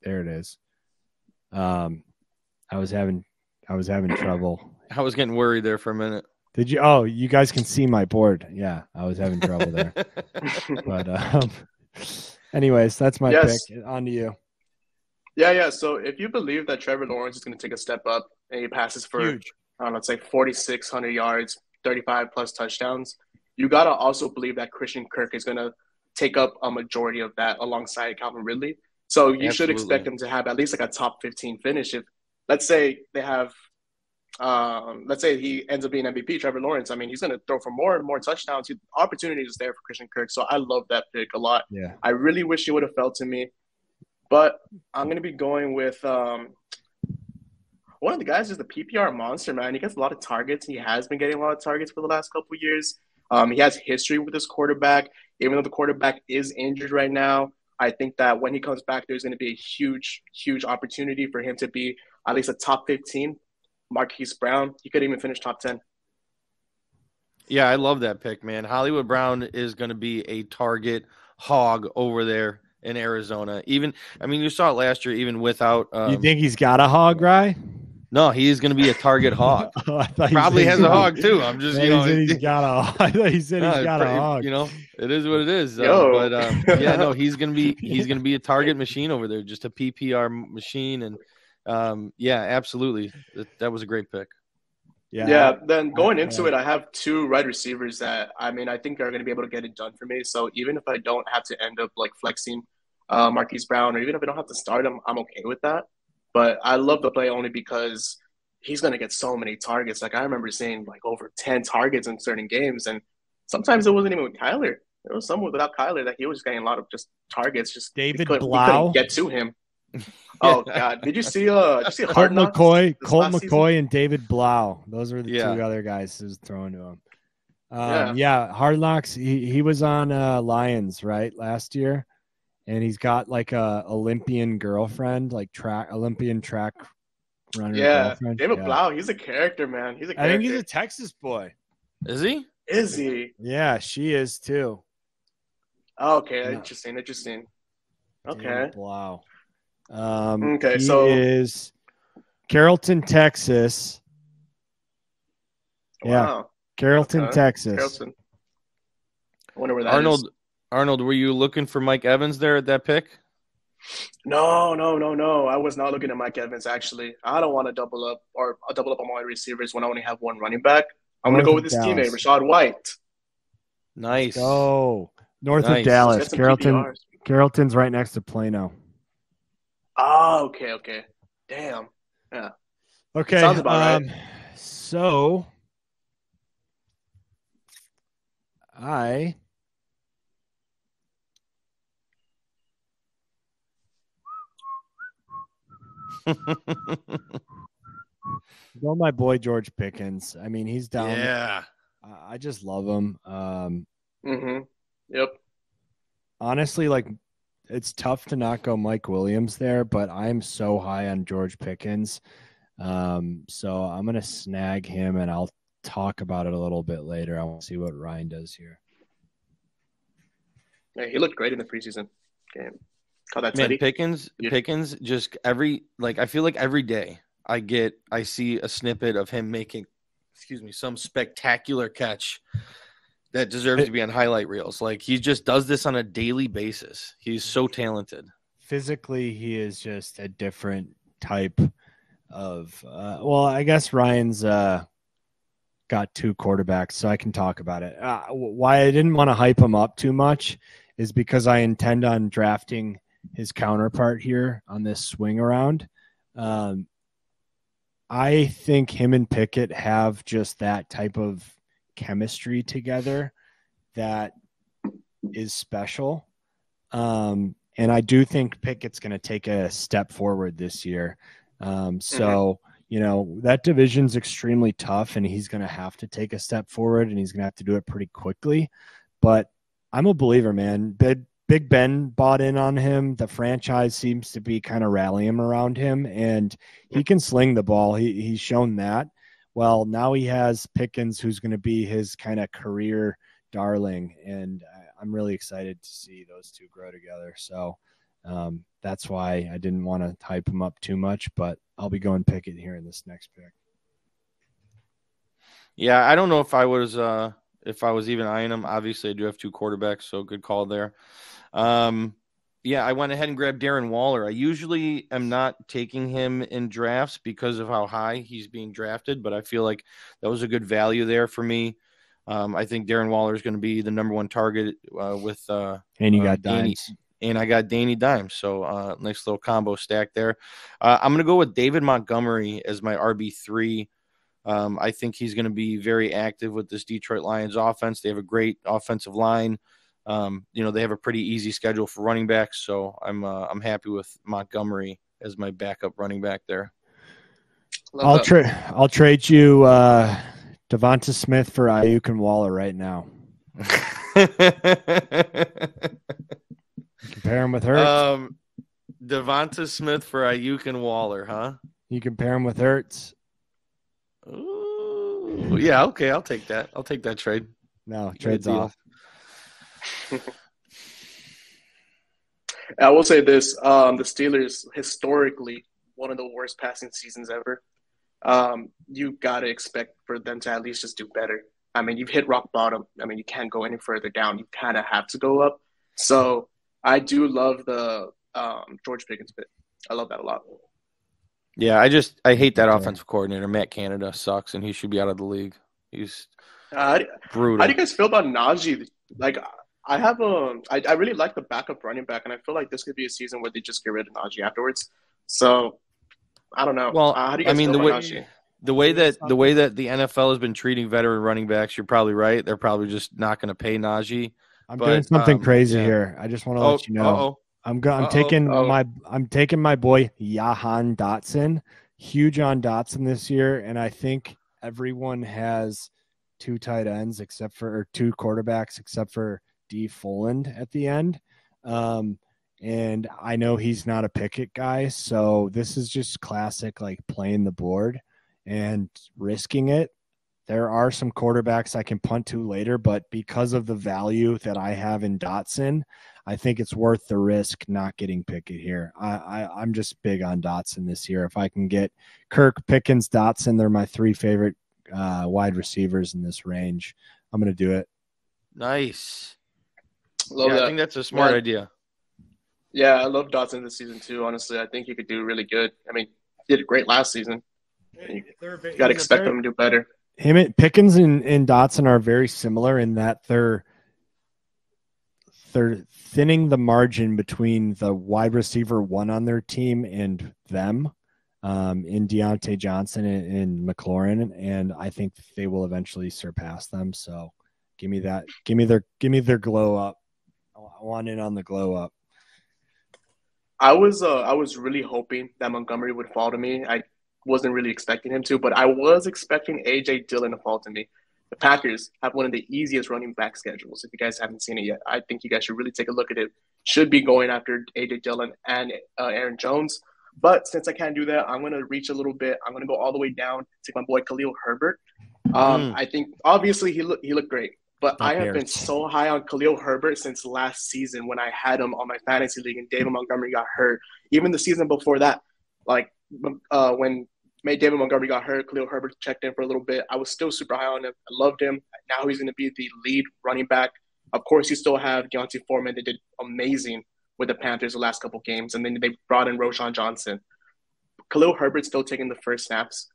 There it is. I was having trouble. I was getting worried there for a minute. Did you? Oh, you guys can see my board. Yeah, I was having trouble there. But anyways, that's my pick. On to you. Yeah. So if you believe that Trevor Lawrence is going to take a step up and he passes for, let's say 4,600 yards, 35 plus touchdowns, you got to also believe that Christian Kirk is going to take up a majority of that alongside Calvin Ridley. So you should expect him to have at least like a top 15 finish. If let's say they have, let's say he ends up being MVP, Trevor Lawrence. I mean, he's going to throw for more and more touchdowns. The opportunity is there for Christian Kirk. So I love that pick a lot. Yeah. I really wish he would have fell to me, but I'm going to be going with one of the guys is the PPR monster, man. He gets a lot of targets. He has been getting a lot of targets for the last couple of years. He has history with his quarterback. Even though the quarterback is injured right now, I think that when he comes back, there's going to be a huge, huge opportunity for him to be at least a top 15. Marquise Brown, he could even finish top 10. Yeah, I love that pick, man. Hollywood Brown is going to be a target hog over there in Arizona. Even, I mean, you saw it last year, even without. You think he's got a hog, Rye? No, he is going to be a target hog. Oh, I thought Probably has a hog too. I'm just, he's got a. I thought he said he's got a hog. You know, it is what it is. Yo. Yeah, no, he's gonna be a target machine over there, just a PPR machine, and yeah, absolutely, that was a great pick. Yeah. Then going into it, I have 2 wide receivers that I think are going to be able to get it done for me. So even if I don't have to end up like flexing Marquise Brown, or even if I don't have to start him, I'm okay with that. But I love the play only because he's going to get so many targets. Like I remember seeing like over 10 targets in certain games, and sometimes it wasn't even with Kyler. There was some without Kyler that he was getting a lot of just targets. Just David we couldn't get to him. Oh God! Did you see Colt McCoy and David Blau? Those were the 2 other guys who was throwing to him. Hard Knocks. He was on Lions right last year, and he's got like a Olympian girlfriend, like Olympian track runner. Yeah, girlfriend. David Blau. He's a character, man. He's a character. I think he's a Texas boy. Is he? Is he? Yeah, she is too. Oh, okay, interesting. Okay. David Blau. Okay, he so is Carrollton, Texas. Wow. Yeah, Carrollton, Texas. Carrollton. I wonder where that is. Arnold, were you looking for Mike Evans there at that pick? No. I was not looking at Mike Evans, actually. I don't want to double up on my receivers when I only have 1 running back. I'm going to go with his teammate, Rachaad White. Nice. Oh, north of Dallas. Carrollton's right next to Plano. Oh, okay. Damn. Yeah. Okay. Sounds about right. So I go my boy George Pickens. I mean, he's down. Yeah. I just love him. Yep. Honestly, like, it's tough to not go Mike Williams there, but I'm so high on George Pickens. So I'm going to snag him, and I'll talk about it a little bit later. I want to see what Ryan does here. Yeah, he looked great in the preseason game. Man, Pickens just I feel like every day I see a snippet of him making, some spectacular catch that deserves to be on highlight reels. Like, he just does this on a daily basis. He's so talented. Physically, he is just a different type of I guess Ryan's got 2 quarterbacks, so I can talk about it. Why I didn't want to hype him up too much is because I intend on drafting his counterpart here on this swing around. I think him and Pickett have just that type of chemistry together that is special. And I do think Pickett's going to take a step forward this year. That division's extremely tough, and he's going to have to take a step forward, and he's going to have to do it pretty quickly. But I'm a believer, man. Big Ben bought in on him. The franchise seems to be kind of rallying around him, and he can sling the ball. He's shown that. Well, now he has Pickens, who's going to be his kind of career darling, and I'm really excited to see those 2 grow together. So that's why I didn't want to hype him up too much, but I'll be going Pickett here in this next pick. Yeah, I don't know if I was even eyeing him. Obviously, I do have 2 quarterbacks, so good call there. I went ahead and grabbed Darren Waller. I usually am not taking him in drafts because of how high he's being drafted, but I feel like that was a good value there for me. I think Darren Waller is going to be the number 1 target with and you got Dimes. And I got Danny Dimes. So nice little combo stack there. I'm going to go with David Montgomery as my RB3. I think he's going to be very active with this Detroit Lions offense. They have a great offensive line. They have a pretty easy schedule for running backs, so I'm happy with Montgomery as my backup running back there. I'll trade you Devonta Smith for Ayuk and Waller right now. Compare him with Hurts. Devonta Smith for Ayuk and Waller, huh? You compare him with Hurts. Ooh, yeah, okay, I'll take that. I'll take that trade. No, trade's off. I will say this: the Steelers historically one of the worst passing seasons ever. You got to expect for them to at least just do better. I mean, you've hit rock bottom. I mean, you can't go any further down. You kind of have to go up. So I do love the George Pickens bit. I love that a lot. Yeah, I hate that offensive coordinator. Matt Canada sucks, and he should be out of the league. He's brutal. How do you guys feel about Najee? Like, I really like the backup running back, and I feel like this could be a season where they just get rid of Najee afterwards. So I don't know. Well, how do you guys feel about Najee? The way that the NFL has been treating veteran running backs, you're probably right. They're probably just not going to pay Najee. I'm doing something crazy here. I just want to let you know. I'm taking my boy Jahan Dotson. Huge on Dotson this year, and I think everyone has two tight ends or two quarterbacks except for D. Folland at the end. And I know he's not a Pickett guy, so this is just classic like playing the board and risking it. There are some quarterbacks I can punt to later, but because of the value that I have in Dotson, I think it's worth the risk not getting Pickett here. I'm just big on Dotson this year. If I can get Kirk, Pickens, Dotson, they're my three favorite wide receivers in this range. I'm going to do it. Nice. Love that. I think that's a smart idea. Yeah, I love Dotson this season too, honestly. I think he could do really good. I mean, he did great last season. You got to expect him to do better. Pickens and Dotson are very similar in that they're thinning the margin between the wide receiver one on their team and them in Deontay Johnson and McLaurin, and I think they will eventually surpass them. So give me that. Give me their glow up. I want in on the glow up. I was really hoping that Montgomery would fall to me. I wasn't really expecting him to, but I was expecting A.J. Dillon to fall to me. The Packers have one of the easiest running back schedules. If you guys haven't seen it yet, I think you guys should really take a look at it. Should be going after A.J. Dillon and Aaron Jones. But since I can't do that, I'm going to reach a little bit. I'm going to go all the way down, take my boy Khalil Herbert. I think obviously he looked great. But I have been so high on Khalil Herbert since last season when I had him on my fantasy league and David Montgomery got hurt. Even the season before that, like when David Montgomery got hurt, Khalil Herbert checked in for a little bit. I was still super high on him. I loved him. Now he's going to be the lead running back. Of course, you still have Deontay Foreman. They did amazing with the Panthers the last couple games, and then they brought in Roshan Johnson. Khalil Herbert's still taking the first snaps.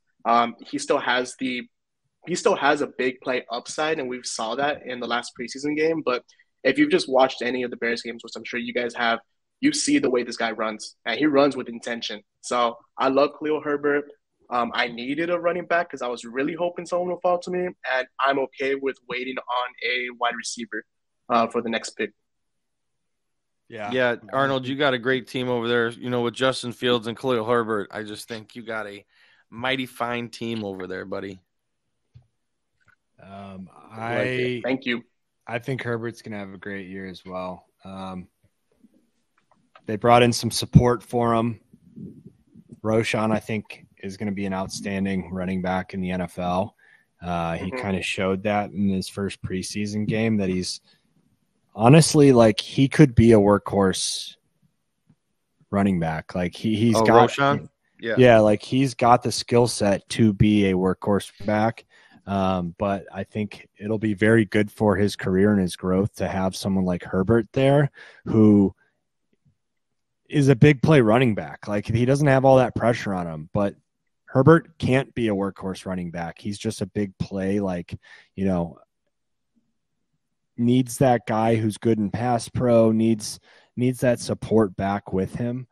He still has a big play upside, and we saw that in the last preseason game. But if you've just watched any of the Bears games, which I'm sure you guys have, you see the way this guy runs, and he runs with intention. So I love Khalil Herbert. I needed a running back because I was really hoping someone would fall to me, and I'm okay with waiting on a wide receiver for the next pick. Yeah, Arnold, you got a great team over there, with Justin Fields and Khalil Herbert. I just think you got a mighty fine team over there, buddy. Thank you. I think Herbert's going to have a great year as well. They brought in some support for him. Roshan, I think, is going to be an outstanding running back in the NFL. He kind of showed that in his first preseason game that he's honestly like he could be a workhorse running back. Like he's got Roshan? Yeah, like he's got the skill set to be a workhorse back. But I think it'll be very good for his career and his growth to have someone like Herbert there who is a big play running back. Like he doesn't have all that pressure on him, but Herbert can't be a workhorse running back. He's just a big play, needs that guy who's good in pass pro, needs that support back with him.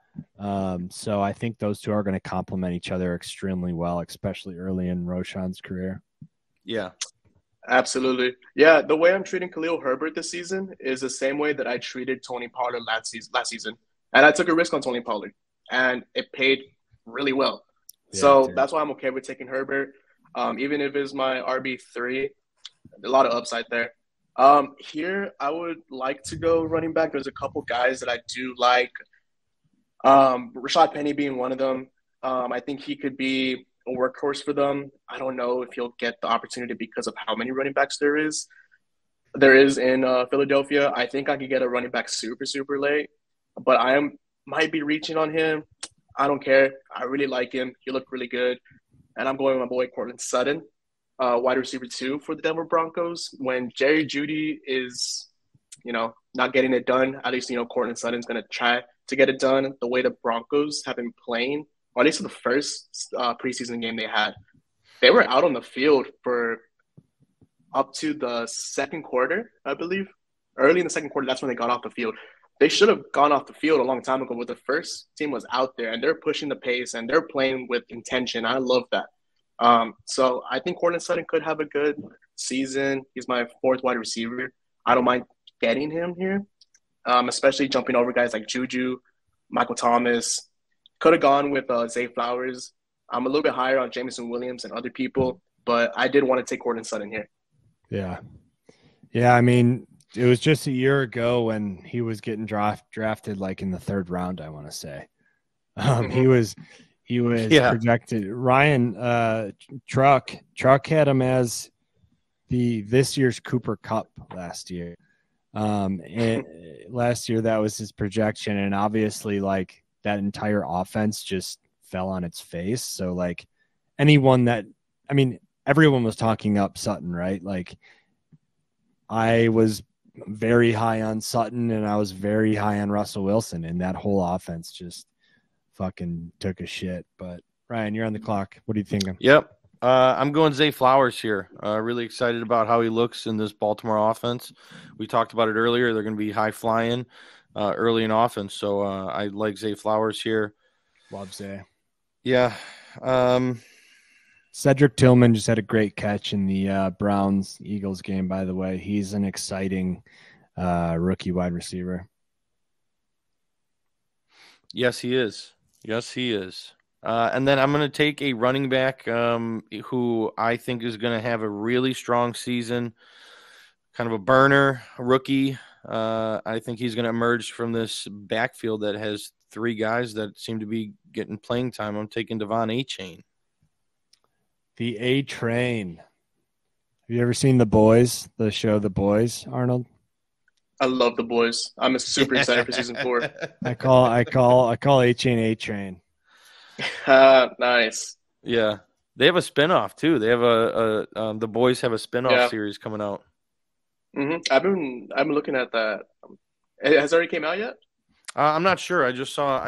So I think those two are going to complement each other extremely well, especially early in Roshan's career. Yeah, absolutely. Yeah, the way I'm treating Khalil Herbert this season is the same way that I treated Tony Pollard last season. And I took a risk on Tony Pollard, and it paid really well. Yeah, so that's why I'm okay with taking Herbert. Even if it's my RB3, a lot of upside there. Here, I would like to go running back. There's a couple guys that I do like. Rashad Penny being one of them. I think he could be a workhorse for them. I don't know if he'll get the opportunity because of how many running backs there is in Philadelphia. I think I could get a running back super, super late. but might be reaching on him. I don't care. I really like him. He looked really good. And I'm going with my boy Cortland Sutton, wide receiver 2 for the Denver Broncos. When Jerry Jeudy is, not getting it done, at least, Cortland Sutton's going to try to get it done the way the Broncos have been playing, or at least the first preseason game they had. They were out on the field for up to the second quarter, I believe. Early in the second quarter, that's when they got off the field. They should have gone off the field a long time ago, but the first team was out there, and they're pushing the pace, and they're playing with intention. I love that. So I think Cortland Sutton could have a good season. He's my 4th wide receiver. I don't mind getting him here, especially jumping over guys like Juju, Michael Thomas. Could have gone with Zay Flowers. I'm a little bit higher on Jameson Williams and other people, but I did want to take Cortland Sutton here. Yeah. Yeah, I mean, it was just a year ago when he was getting drafted like in the 3rd round, I want to say. He was projected. Ryan Truck had him as this year's Cooper Kupp last year. And last year that was his projection, and obviously like that entire offense just fell on its face. So like everyone was talking up Sutton, right? Like I was very high on Sutton and I was very high on Russell Wilson, and that whole offense just fucking took a shit. But Ryan, you're on the clock. What are you thinking? Yep. I'm going Zay Flowers here. Really excited about how he looks in this Baltimore offense. We talked about it earlier. They're going to be high flying early in offense. So I like Zay Flowers here. Love Zay. Yeah. Cedric Tillman just had a great catch in the Browns-Eagles game, by the way. He's an exciting rookie wide receiver. Yes, he is. And then I'm going to take a running back who I think is going to have a really strong season, kind of a burner, a rookie. I think he's going to emerge from this backfield that has 3 guys that seem to be getting playing time. I'm taking Devon Achane. The A-Train. Have you ever seen The Boys, the show The Boys, Arnold? I love The Boys. I'm super excited for season 4. I call Achane A-Train. Nice. Yeah. They have a spinoff too. They have The Boys have a spinoff series coming out. Mm-hmm. I've been looking at that. Has it already came out yet? I'm not sure. I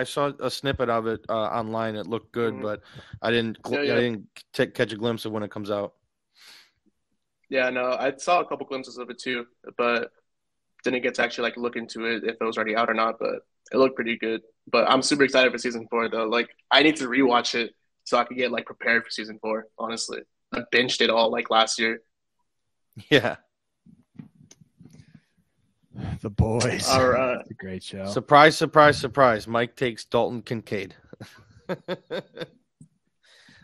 saw a snippet of it online. It looked good, but I didn't catch a glimpse of when it comes out. Yeah, no, I saw a couple glimpses of it too, but didn't get to actually look into it if it was already out or not. But it looked pretty good. But I'm super excited for season 4 though. Like I need to rewatch it so I could get prepared for season 4. Honestly, I binged it all last year. Yeah. The Boys. All right. It's a great show. Surprise, surprise, surprise. Mike takes Dalton Kincaid. I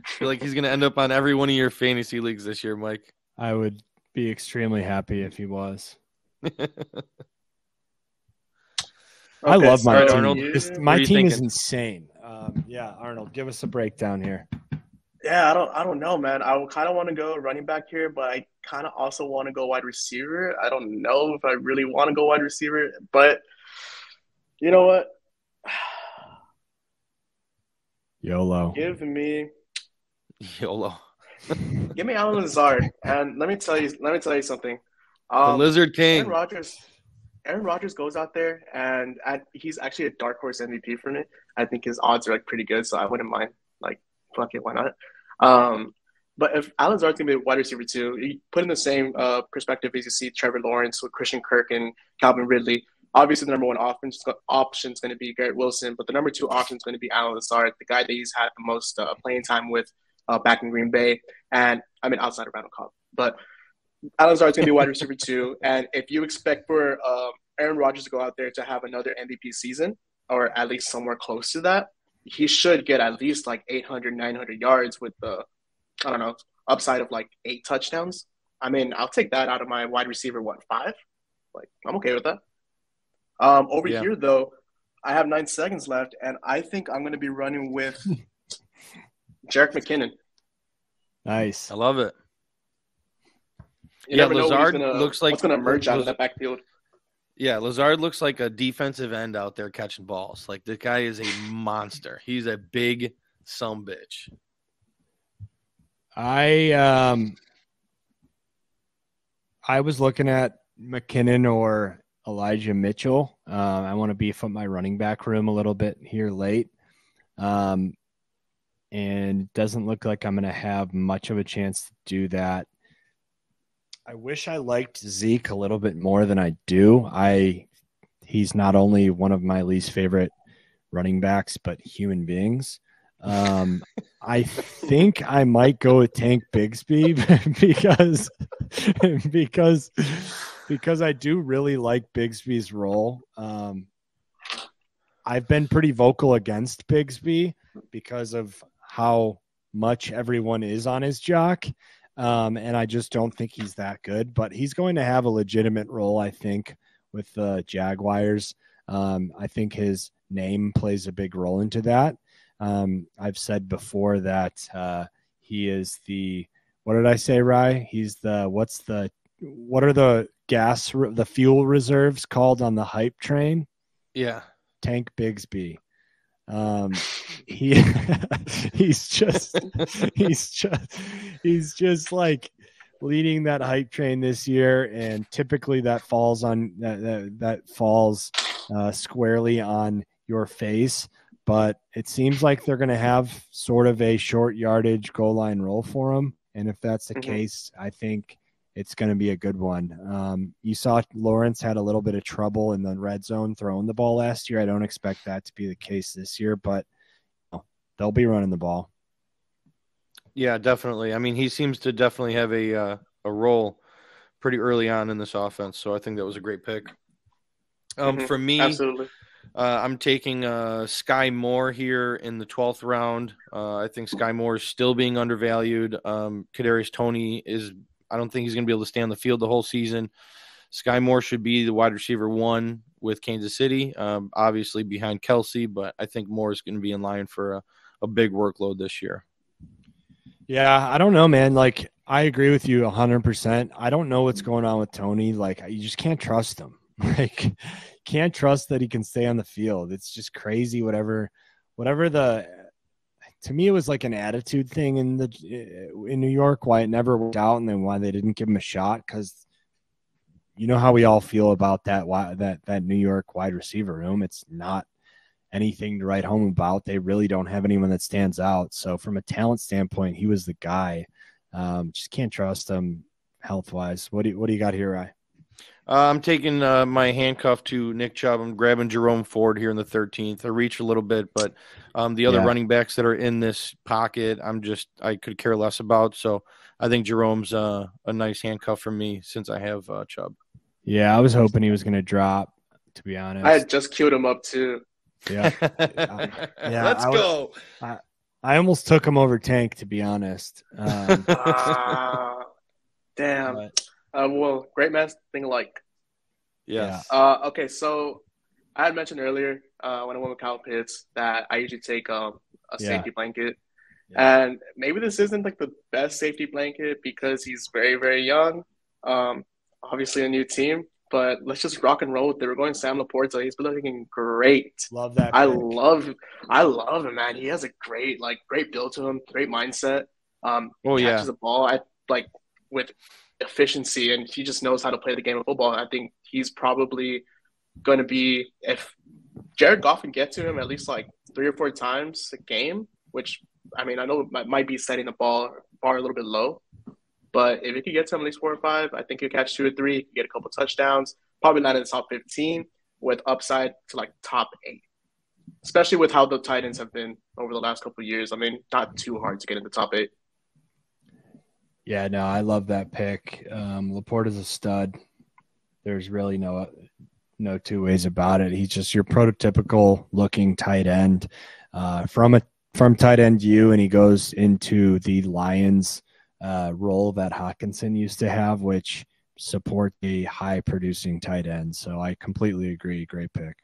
feel like he's going to end up on every one of your fantasy leagues this year, Mike. I would be extremely happy if he was. I love my team. Arnold. My team is insane. Arnold, give us a breakdown here. Yeah, I don't know, man. I kind of want to go running back here, but I kind of also want to go wide receiver. I don't know if I really want to go wide receiver, but you know what? YOLO. Give me YOLO. Alan Lazard, and let me tell you something. The Lizard King. Aaron Rodgers goes out there, and he's actually a dark horse MVP for me. I think his odds are pretty good, so I wouldn't mind. Fuck it, why not? But if Alan Lazard's going to be a wide receiver too, you put in the same perspective as you see Trevor Lawrence with Christian Kirk and Calvin Ridley. Obviously, the number 1 option is going to be Garrett Wilson, but the number 2 option is going to be Alan Lazard, the guy that he's had the most playing time with back in Green Bay, and outside of Randall Cobb. But Alan Lazard's going to be wide receiver 2, and if you expect for Aaron Rodgers to go out there to have another MVP season, or at least somewhere close to that, he should get at least 800, 900 yards with the, upside of 8 touchdowns. I'll take that out of my wide receiver, 5? I'm okay with that. Here, though, I have 9 seconds left, and I think I'm going to be running with Jerick McKinnon. Nice. I love it. You never know Lazard looks like what's going to emerge out of that backfield. Yeah, Lazard looks like a defensive end out there catching balls. Like, the guy is a monster. He's a big sumbitch. I was looking at McKinnon or Elijah Mitchell. I want to beef up my running back room a little bit here late. And it doesn't look like I'm going to have much of a chance to do that. I wish I liked Zeke a little bit more than I do. He's not only one of my least favorite running backs, but human beings. I think I might go with Tank Bigsby because I do really like Bigsby's role. I've been pretty vocal against Bigsby because of how much everyone is on his jock. And I just don't think he's that good, but he's going to have a legitimate role, I think, with the Jaguars. I think his name plays a big role into that. I've said before that he is what did I say, Rye? He's what are the fuel reserves called on the hype train? Yeah. Tank Bigsby. He's just like leading that hype train this year, and typically that falls squarely on your face. But it seems like they're going to have sort of a short yardage goal line role for him, and if that's the case, I think it's going to be a good one. You saw Lawrence had a little bit of trouble in the red zone throwing the ball last year. I don't expect that to be the case this year, but they'll be running the ball. Yeah, definitely. I mean, he seems to definitely have a role pretty early on in this offense, so I think that was a great pick. For me, absolutely. I'm taking Sky Moore here in the 12th round. I think Sky Moore is still being undervalued. Kadarius Toney I don't think he's going to be able to stay on the field the whole season. Sky Moore should be the wide receiver 1 with Kansas City, obviously behind Kelsey, but I think Moore is going to be in line for a big workload this year. Yeah, I don't know, man. Like, I agree with you 100%. I don't know what's going on with Toney. Like, you just can't trust him. Like, can't trust that he can stay on the field. It's just crazy. Whatever to me, it was like an attitude thing in New York, why it never worked out, and then why they didn't give him a shot. Because you know how we all feel about that New York wide receiver room. It's not anything to write home about. They really don't have anyone that stands out. So from a talent standpoint, he was the guy. Just can't trust him health wise. What do you got here, Rye? I'm taking my handcuff to Nick Chubb. I'm grabbing Jerome Ford here in the 13th. I reach a little bit, but the other running backs that are in this pocket, I could care less about. So I think Jerome's a nice handcuff for me since I have Chubb. Yeah, I was hoping he was going to drop, to be honest. I had just queued him up too. Yeah. Let's go. I almost took him over Tank, to be honest. Damn. Well, great man thing alike. Yes. Okay, so I had mentioned earlier when I went with Kyle Pitts that I usually take a safety blanket. Yeah. And maybe this isn't like the best safety blanket because he's very, very young. Obviously a new team, but let's just rock and roll. They were going Sam Laporta. He's been looking great. Love that. I love him, man. He has a great build to him, great mindset. Catches the ball with efficiency, and he just knows how to play the game of football. I think he's probably going to be, if Jared Goff can get to him at least like 3 or 4 times a game, which I mean I know might be setting the bar a little bit low, but if he could get to him at least 4 or 5, I think he'll catch 2 or 3, he get a couple touchdowns, probably land in the top 15 with upside to like top 8, especially with how the tight ends have been over the last couple of years. I mean, not too hard to get in the top 8. Yeah, no, I love that pick. Laporta's a stud. There's really no two ways about it. He's just your prototypical looking tight end from tight end U, and he goes into the Lions role that Hawkinson used to have, which support a high producing tight end. So I completely agree. Great pick.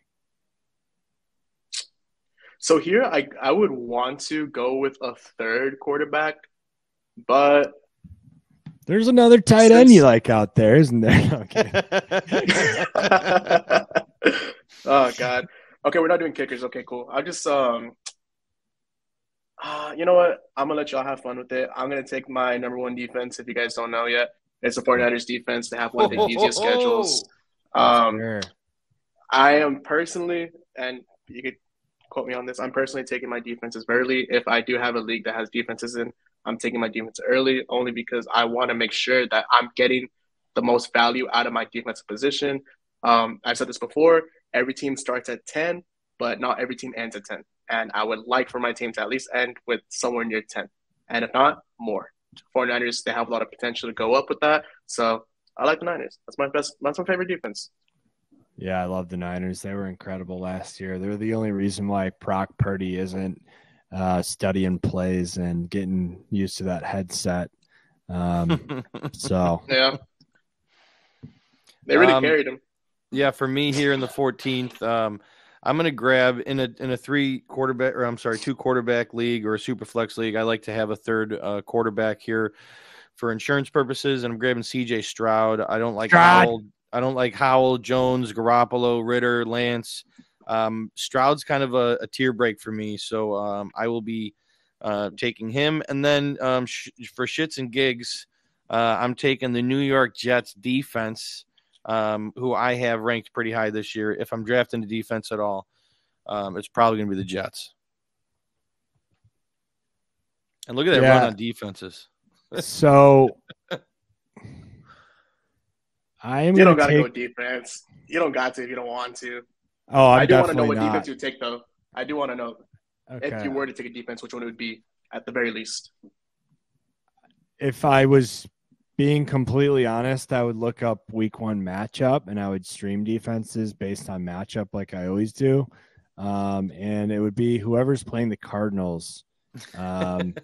So here I would want to go with a third quarterback, but There's another tight end you like out there, isn't there? Okay. Oh God. Okay, we're not doing kickers. Okay, cool. I'll just you know what? I'm gonna let y'all have fun with it. I'm gonna take my number one defense. If you guys don't know yet, it's the 49ers defense. They have one of the easiest schedules. Sure. I am personally, and you could quote me on this, I'm personally taking my defenses early. If I do have a league that has defenses in, I'm taking my defense early only because I want to make sure that I'm getting the most value out of my defensive position. I've said this before, every team starts at 10, but not every team ends at 10. And I would like for my team to at least end with somewhere near 10. And if not, more. 49ers, they have a lot of potential to go up with that. So I like the Niners. That's my favorite defense. Yeah, I love the Niners. They were incredible last year. They're the only reason why Brock Purdy isn't studying plays and getting used to that headset. So yeah, they really carried him. Yeah, for me here in the 14th, I'm going to grab in a two quarterback league or a Superflex league. I like to have a third quarterback here for insurance purposes, and I'm grabbing C.J. Stroud. I don't like Howell, Jones, Garoppolo, Ritter, Lance. Stroud's kind of a tier break for me, so I will be taking him. And then for shits and gigs, I'm taking the New York Jets defense, who I have ranked pretty high this year. If I'm drafting the defense at all, it's probably going to be the Jets. And look at that run on defenses. So you don't got to go defense. You don't got to if you don't want to. Oh, I do want to know what defense you would take, though. I do want to know if you were to take a defense, which one it would be at the very least. If I was being completely honest, I would look up week 1 matchup and I would stream defenses based on matchup like I always do. And it would be whoever's playing the Cardinals. And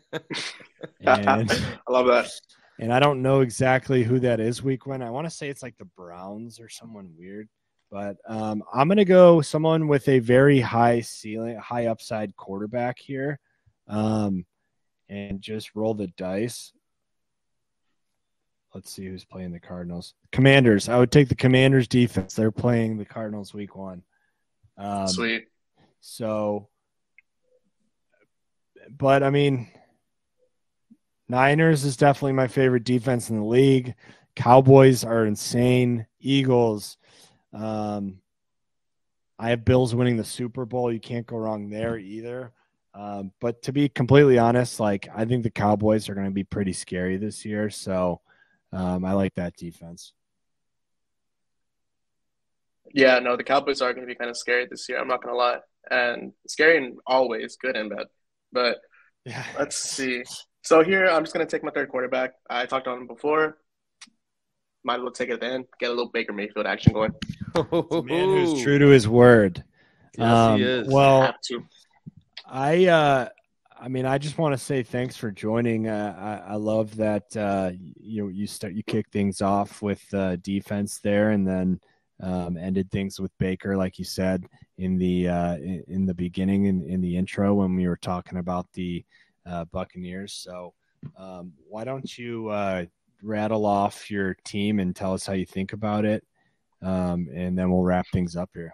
I love that. And I don't know exactly who that is week 1. I want to say it's like the Browns or someone weird. But I'm going to go someone with a very high ceiling, high upside quarterback here, and just roll the dice. Let's see who's playing the Cardinals. Commanders. I would take the Commanders defense. They're playing the Cardinals week 1. Sweet. So, but I mean, Niners is definitely my favorite defense in the league. Cowboys are insane. Eagles. I have Bills winning the Super Bowl. You can't go wrong there either. But to be completely honest, like I think the Cowboys are going to be pretty scary this year. So I like that defense. Yeah, no, the Cowboys are going to be kind of scary this year. I'm not going to lie. And scary in all ways, good and bad. But yeah. Let's see. So here, I'm just going to take my third quarterback. I talked on him before. Might as well take it at the end. Get a little Baker Mayfield action going. It's a man who's true to his word. Yes, he is. Well, I mean, I just want to say thanks for joining. I love that you kick things off with defense there, and then ended things with Baker, like you said in the beginning in the intro when we were talking about the Buccaneers. So why don't you rattle off your team and tell us how you think about it, and then we'll wrap things up here.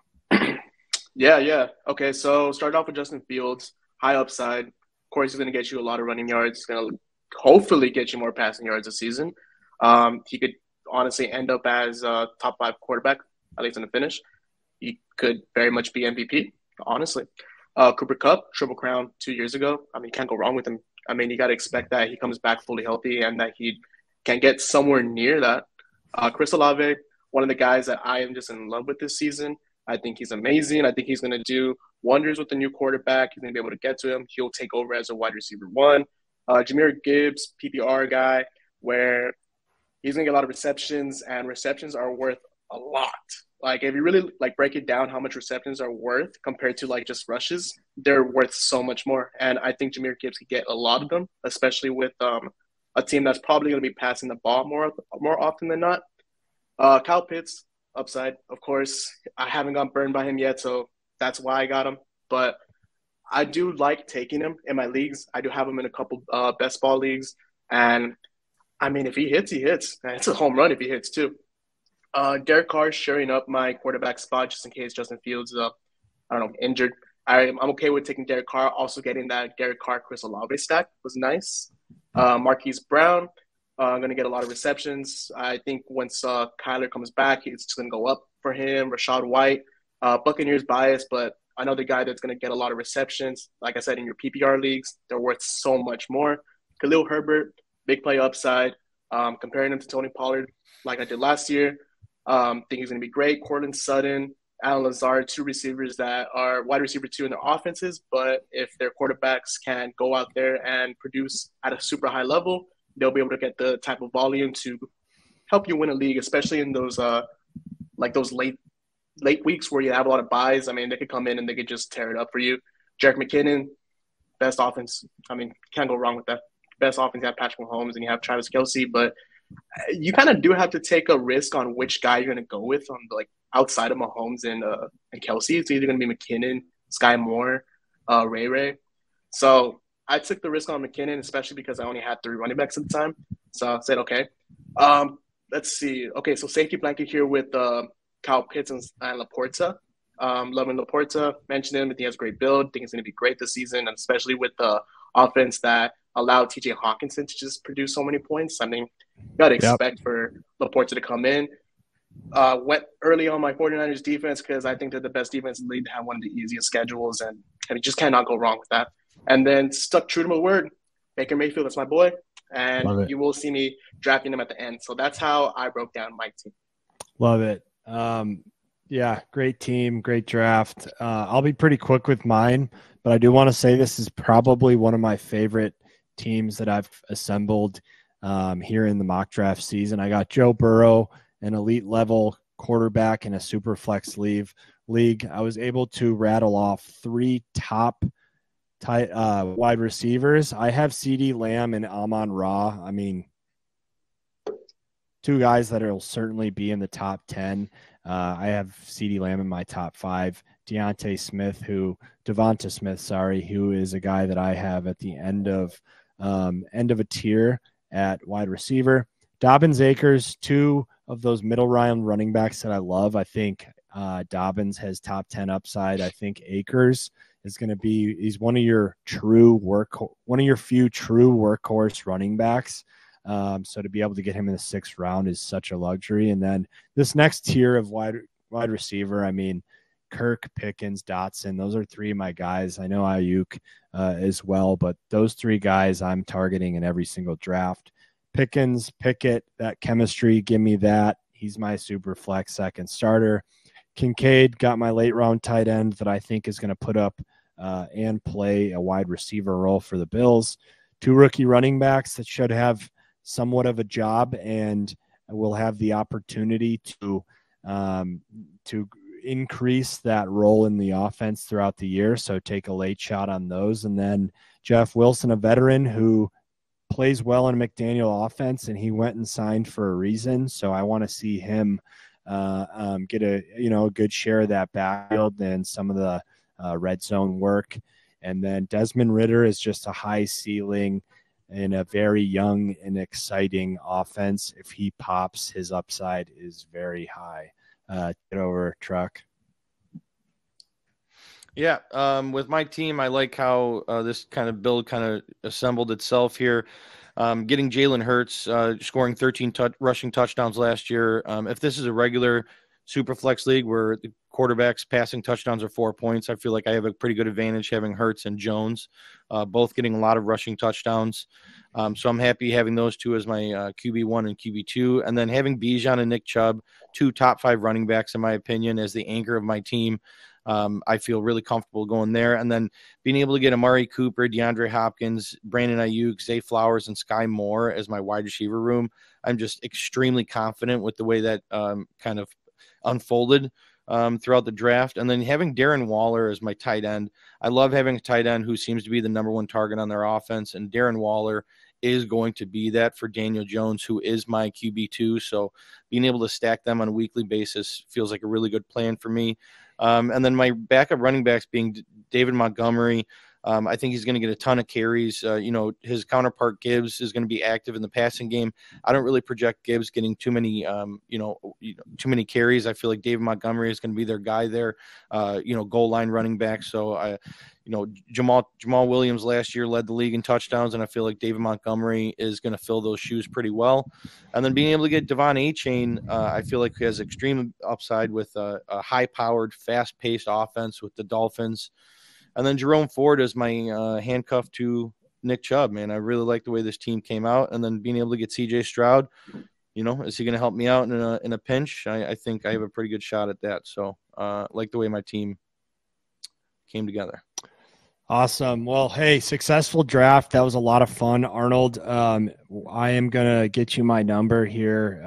Yeah. Okay, so start off with Justin Fields, high upside. Of course, he's going to get you a lot of running yards. He's going to hopefully get you more passing yards this season. He could honestly end up as a top 5 quarterback, at least in the finish. He could very much be MVP, honestly. Cooper Kupp, Triple Crown 2 years ago. I mean, you can't go wrong with him. I mean, you got to expect that he comes back fully healthy and that he can get somewhere near that. Chris Olave, one of the guys that I am just in love with this season. I think he's amazing. I think he's going to do wonders with the new quarterback. He's going to be able to get to him. He'll take over as a wide receiver 1. Jahmyr Gibbs, PPR guy, where he's going to get a lot of receptions, and receptions are worth a lot. Like, if you really break it down how much receptions are worth compared to just rushes, they're worth so much more. And I think Jahmyr Gibbs could get a lot of them, especially with a team that's probably going to be passing the ball more often than not. Kyle Pitts, upside, of course. I haven't gotten burned by him yet, so that's why I got him. But I do like taking him in my leagues. I do have him in a couple best ball leagues, and I mean, if he hits, he hits. It's a home run if he hits too. Derek Carr sharing up my quarterback spot just in case Justin Fields, I don't know, injured. I'm okay with taking Derek Carr. Also getting that Derek Carr Chris Olave stack was nice. Marquise Brown, going to get a lot of receptions. I think once Kyler comes back, it's just going to go up for him. Rashad White, Buccaneers bias, but another guy that's going to get a lot of receptions. Like I said, in your PPR leagues, they're worth so much more. Khalil Herbert, big play upside. Comparing him to Tony Pollard, like I did last year, think he's going to be great. Cortland Sutton, Alan Lazard, two receivers that are wide receiver 2 in their offenses, but if their quarterbacks can go out there and produce at a super high level, they'll be able to get the type of volume to help you win a league, especially in those those late weeks where you have a lot of buys. I mean, they could come in and they could just tear it up for you. Jerick McKinnon, best offense. I mean, can't go wrong with that. Best offense, you have Patrick Mahomes and you have Travis Kelce, but you kind of do have to take a risk on which guy you're going to go with on outside of Mahomes and Kelce. It's either going to be McKinnon, Sky Moore, Ray. So I took the risk on McKinnon, especially because I only had 3 running backs at the time. So I said, okay. Let's see. Okay, so safety blanket here with Kyle Pitts and Laporta. Loving Laporta. Mentioned him. I think he has a great build. Think he's going to be great this season, and especially with the offense that allowed TJ Hawkinson to just produce so many points. I mean, you got to expect for Laporta to come in. Went early on my 49ers defense because I think they're the best defense in the league. They have one of the easiest schedules, and I mean, just cannot go wrong with that. And then stuck true to my word. Baker Mayfield, that's my boy. And you will see me drafting him at the end. So that's how I broke down my team. Love it. Yeah, great team, great draft. I'll be pretty quick with mine, but I do want to say this is probably one of my favorite teams that I've assembled here in the mock draft season. I got Joe Burrow, an elite level quarterback in a Superflex league. I was able to rattle off 3 top wide receivers. I have CeeDee Lamb and Amon-Ra. I mean, 2 guys that will certainly be in the top 10. I have CeeDee Lamb in my top 5. Devonta Smith, who is a guy that I have at the end of a tier at wide receiver. Dobbins, Akers, 2 of those middle round running backs that I love. I think Dobbins has top 10 upside. I think Akers is going to be, he's one of your few true workhorse running backs. So to be able to get him in the 6th round is such a luxury. And then this next tier of wide receiver, I mean, Kirk, Pickens, Dotson, those are 3 of my guys. I know Ayuk as well, but those 3 guys I'm targeting in every single draft. Pickens, Pickett, that chemistry, give me that. He's my super flex second starter. Kincaid, got my late round tight end that I think is going to put up and play a wide receiver role for the Bills. 2 rookie running backs that should have somewhat of a job and will have the opportunity to increase that role in the offense throughout the year. So take a late shot on those. And then Jeff Wilson, a veteran who plays well in a McDaniel offense, and he went and signed for a reason. So I want to see him get a good share of that backfield and some of the red zone work. And then Desmond Ridder is just a high ceiling in a very young and exciting offense. If he pops, his upside is very high. Get over, Truck. Yeah, with my team, I like how this kind of build kind of assembled itself here. Getting Jalen Hurts, scoring 13 rushing touchdowns last year. If this is a regular Superflex league where the quarterbacks passing touchdowns are 4 points, I feel like I have a pretty good advantage having Hurts and Jones, both getting a lot of rushing touchdowns. So I'm happy having those 2 as my QB1 and QB2, and then having Bijan and Nick Chubb, 2 top 5 running backs, in my opinion, as the anchor of my team. I feel really comfortable going there. And then being able to get Amari Cooper, DeAndre Hopkins, Brandon Ayuk, Zay Flowers, and Sky Moore as my wide receiver room. I'm just extremely confident with the way that kind of unfolded throughout the draft. And then having Darren Waller as my tight end. I love having a tight end who seems to be the number 1 target on their offense. And Darren Waller is going to be that for Daniel Jones, who is my QB2. So being able to stack them on a weekly basis feels like a really good plan for me. And then my backup running backs being David Montgomery, I think he's going to get a ton of carries. His counterpart Gibbs is going to be active in the passing game. I don't really project Gibbs getting too many carries. I feel like David Montgomery is going to be their guy there, goal line running back. So Jamal Williams last year led the league in touchdowns, and I feel like David Montgomery is going to fill those shoes pretty well. And then being able to get Devon Achane, I feel like he has extreme upside with a high-powered, fast-paced offense with the Dolphins. And then Jerome Ford is my handcuff to Nick Chubb, man. I really like the way this team came out. And then being able to get C.J. Stroud, is he going to help me out in a pinch? I think I have a pretty good shot at that. So like the way my team came together. Awesome. Well, hey, successful draft. That was a lot of fun, Arnold. I am going to get you my number here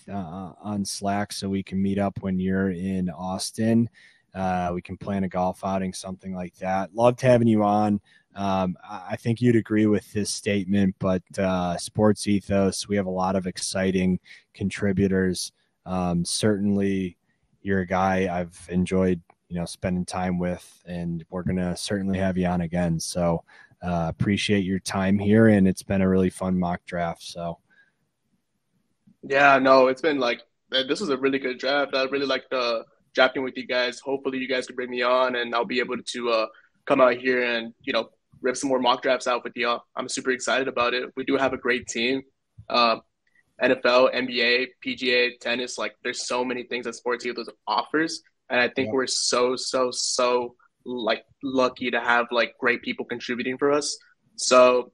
on Slack so we can meet up when you're in Austin. We can plan a golf outing, something like that. Loved having you on. I think you'd agree with this statement, but Sports Ethos, we have a lot of exciting contributors. Certainly you're a guy I've enjoyed spending time with, and we're going to certainly have you on again. So appreciate your time here, and it's been a really fun mock draft. So yeah, no, it's been this is a really good draft. I really like drafting with you guys. Hopefully you guys can bring me on, and I'll be able to come out here and rip some more mock drafts out with y'all. I'm super excited about it. We do have a great team. NFL, NBA, PGA, tennis, there's so many things that Sports Ethos offers. And I think we're so lucky to have great people contributing for us. So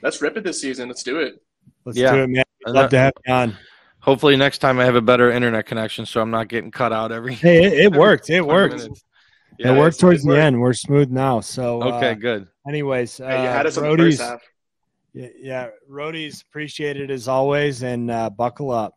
let's rip it this season. Let's do it. Let's do it, man. I'd love to have you on. Hopefully next time I have a better internet connection, so I'm not getting cut out every. Hey, it worked. It worked. Yeah, it worked towards the end. We're smooth now. So okay, good. Anyways, you had us on the first half. Yeah, Roadies, appreciate it as always, and buckle up.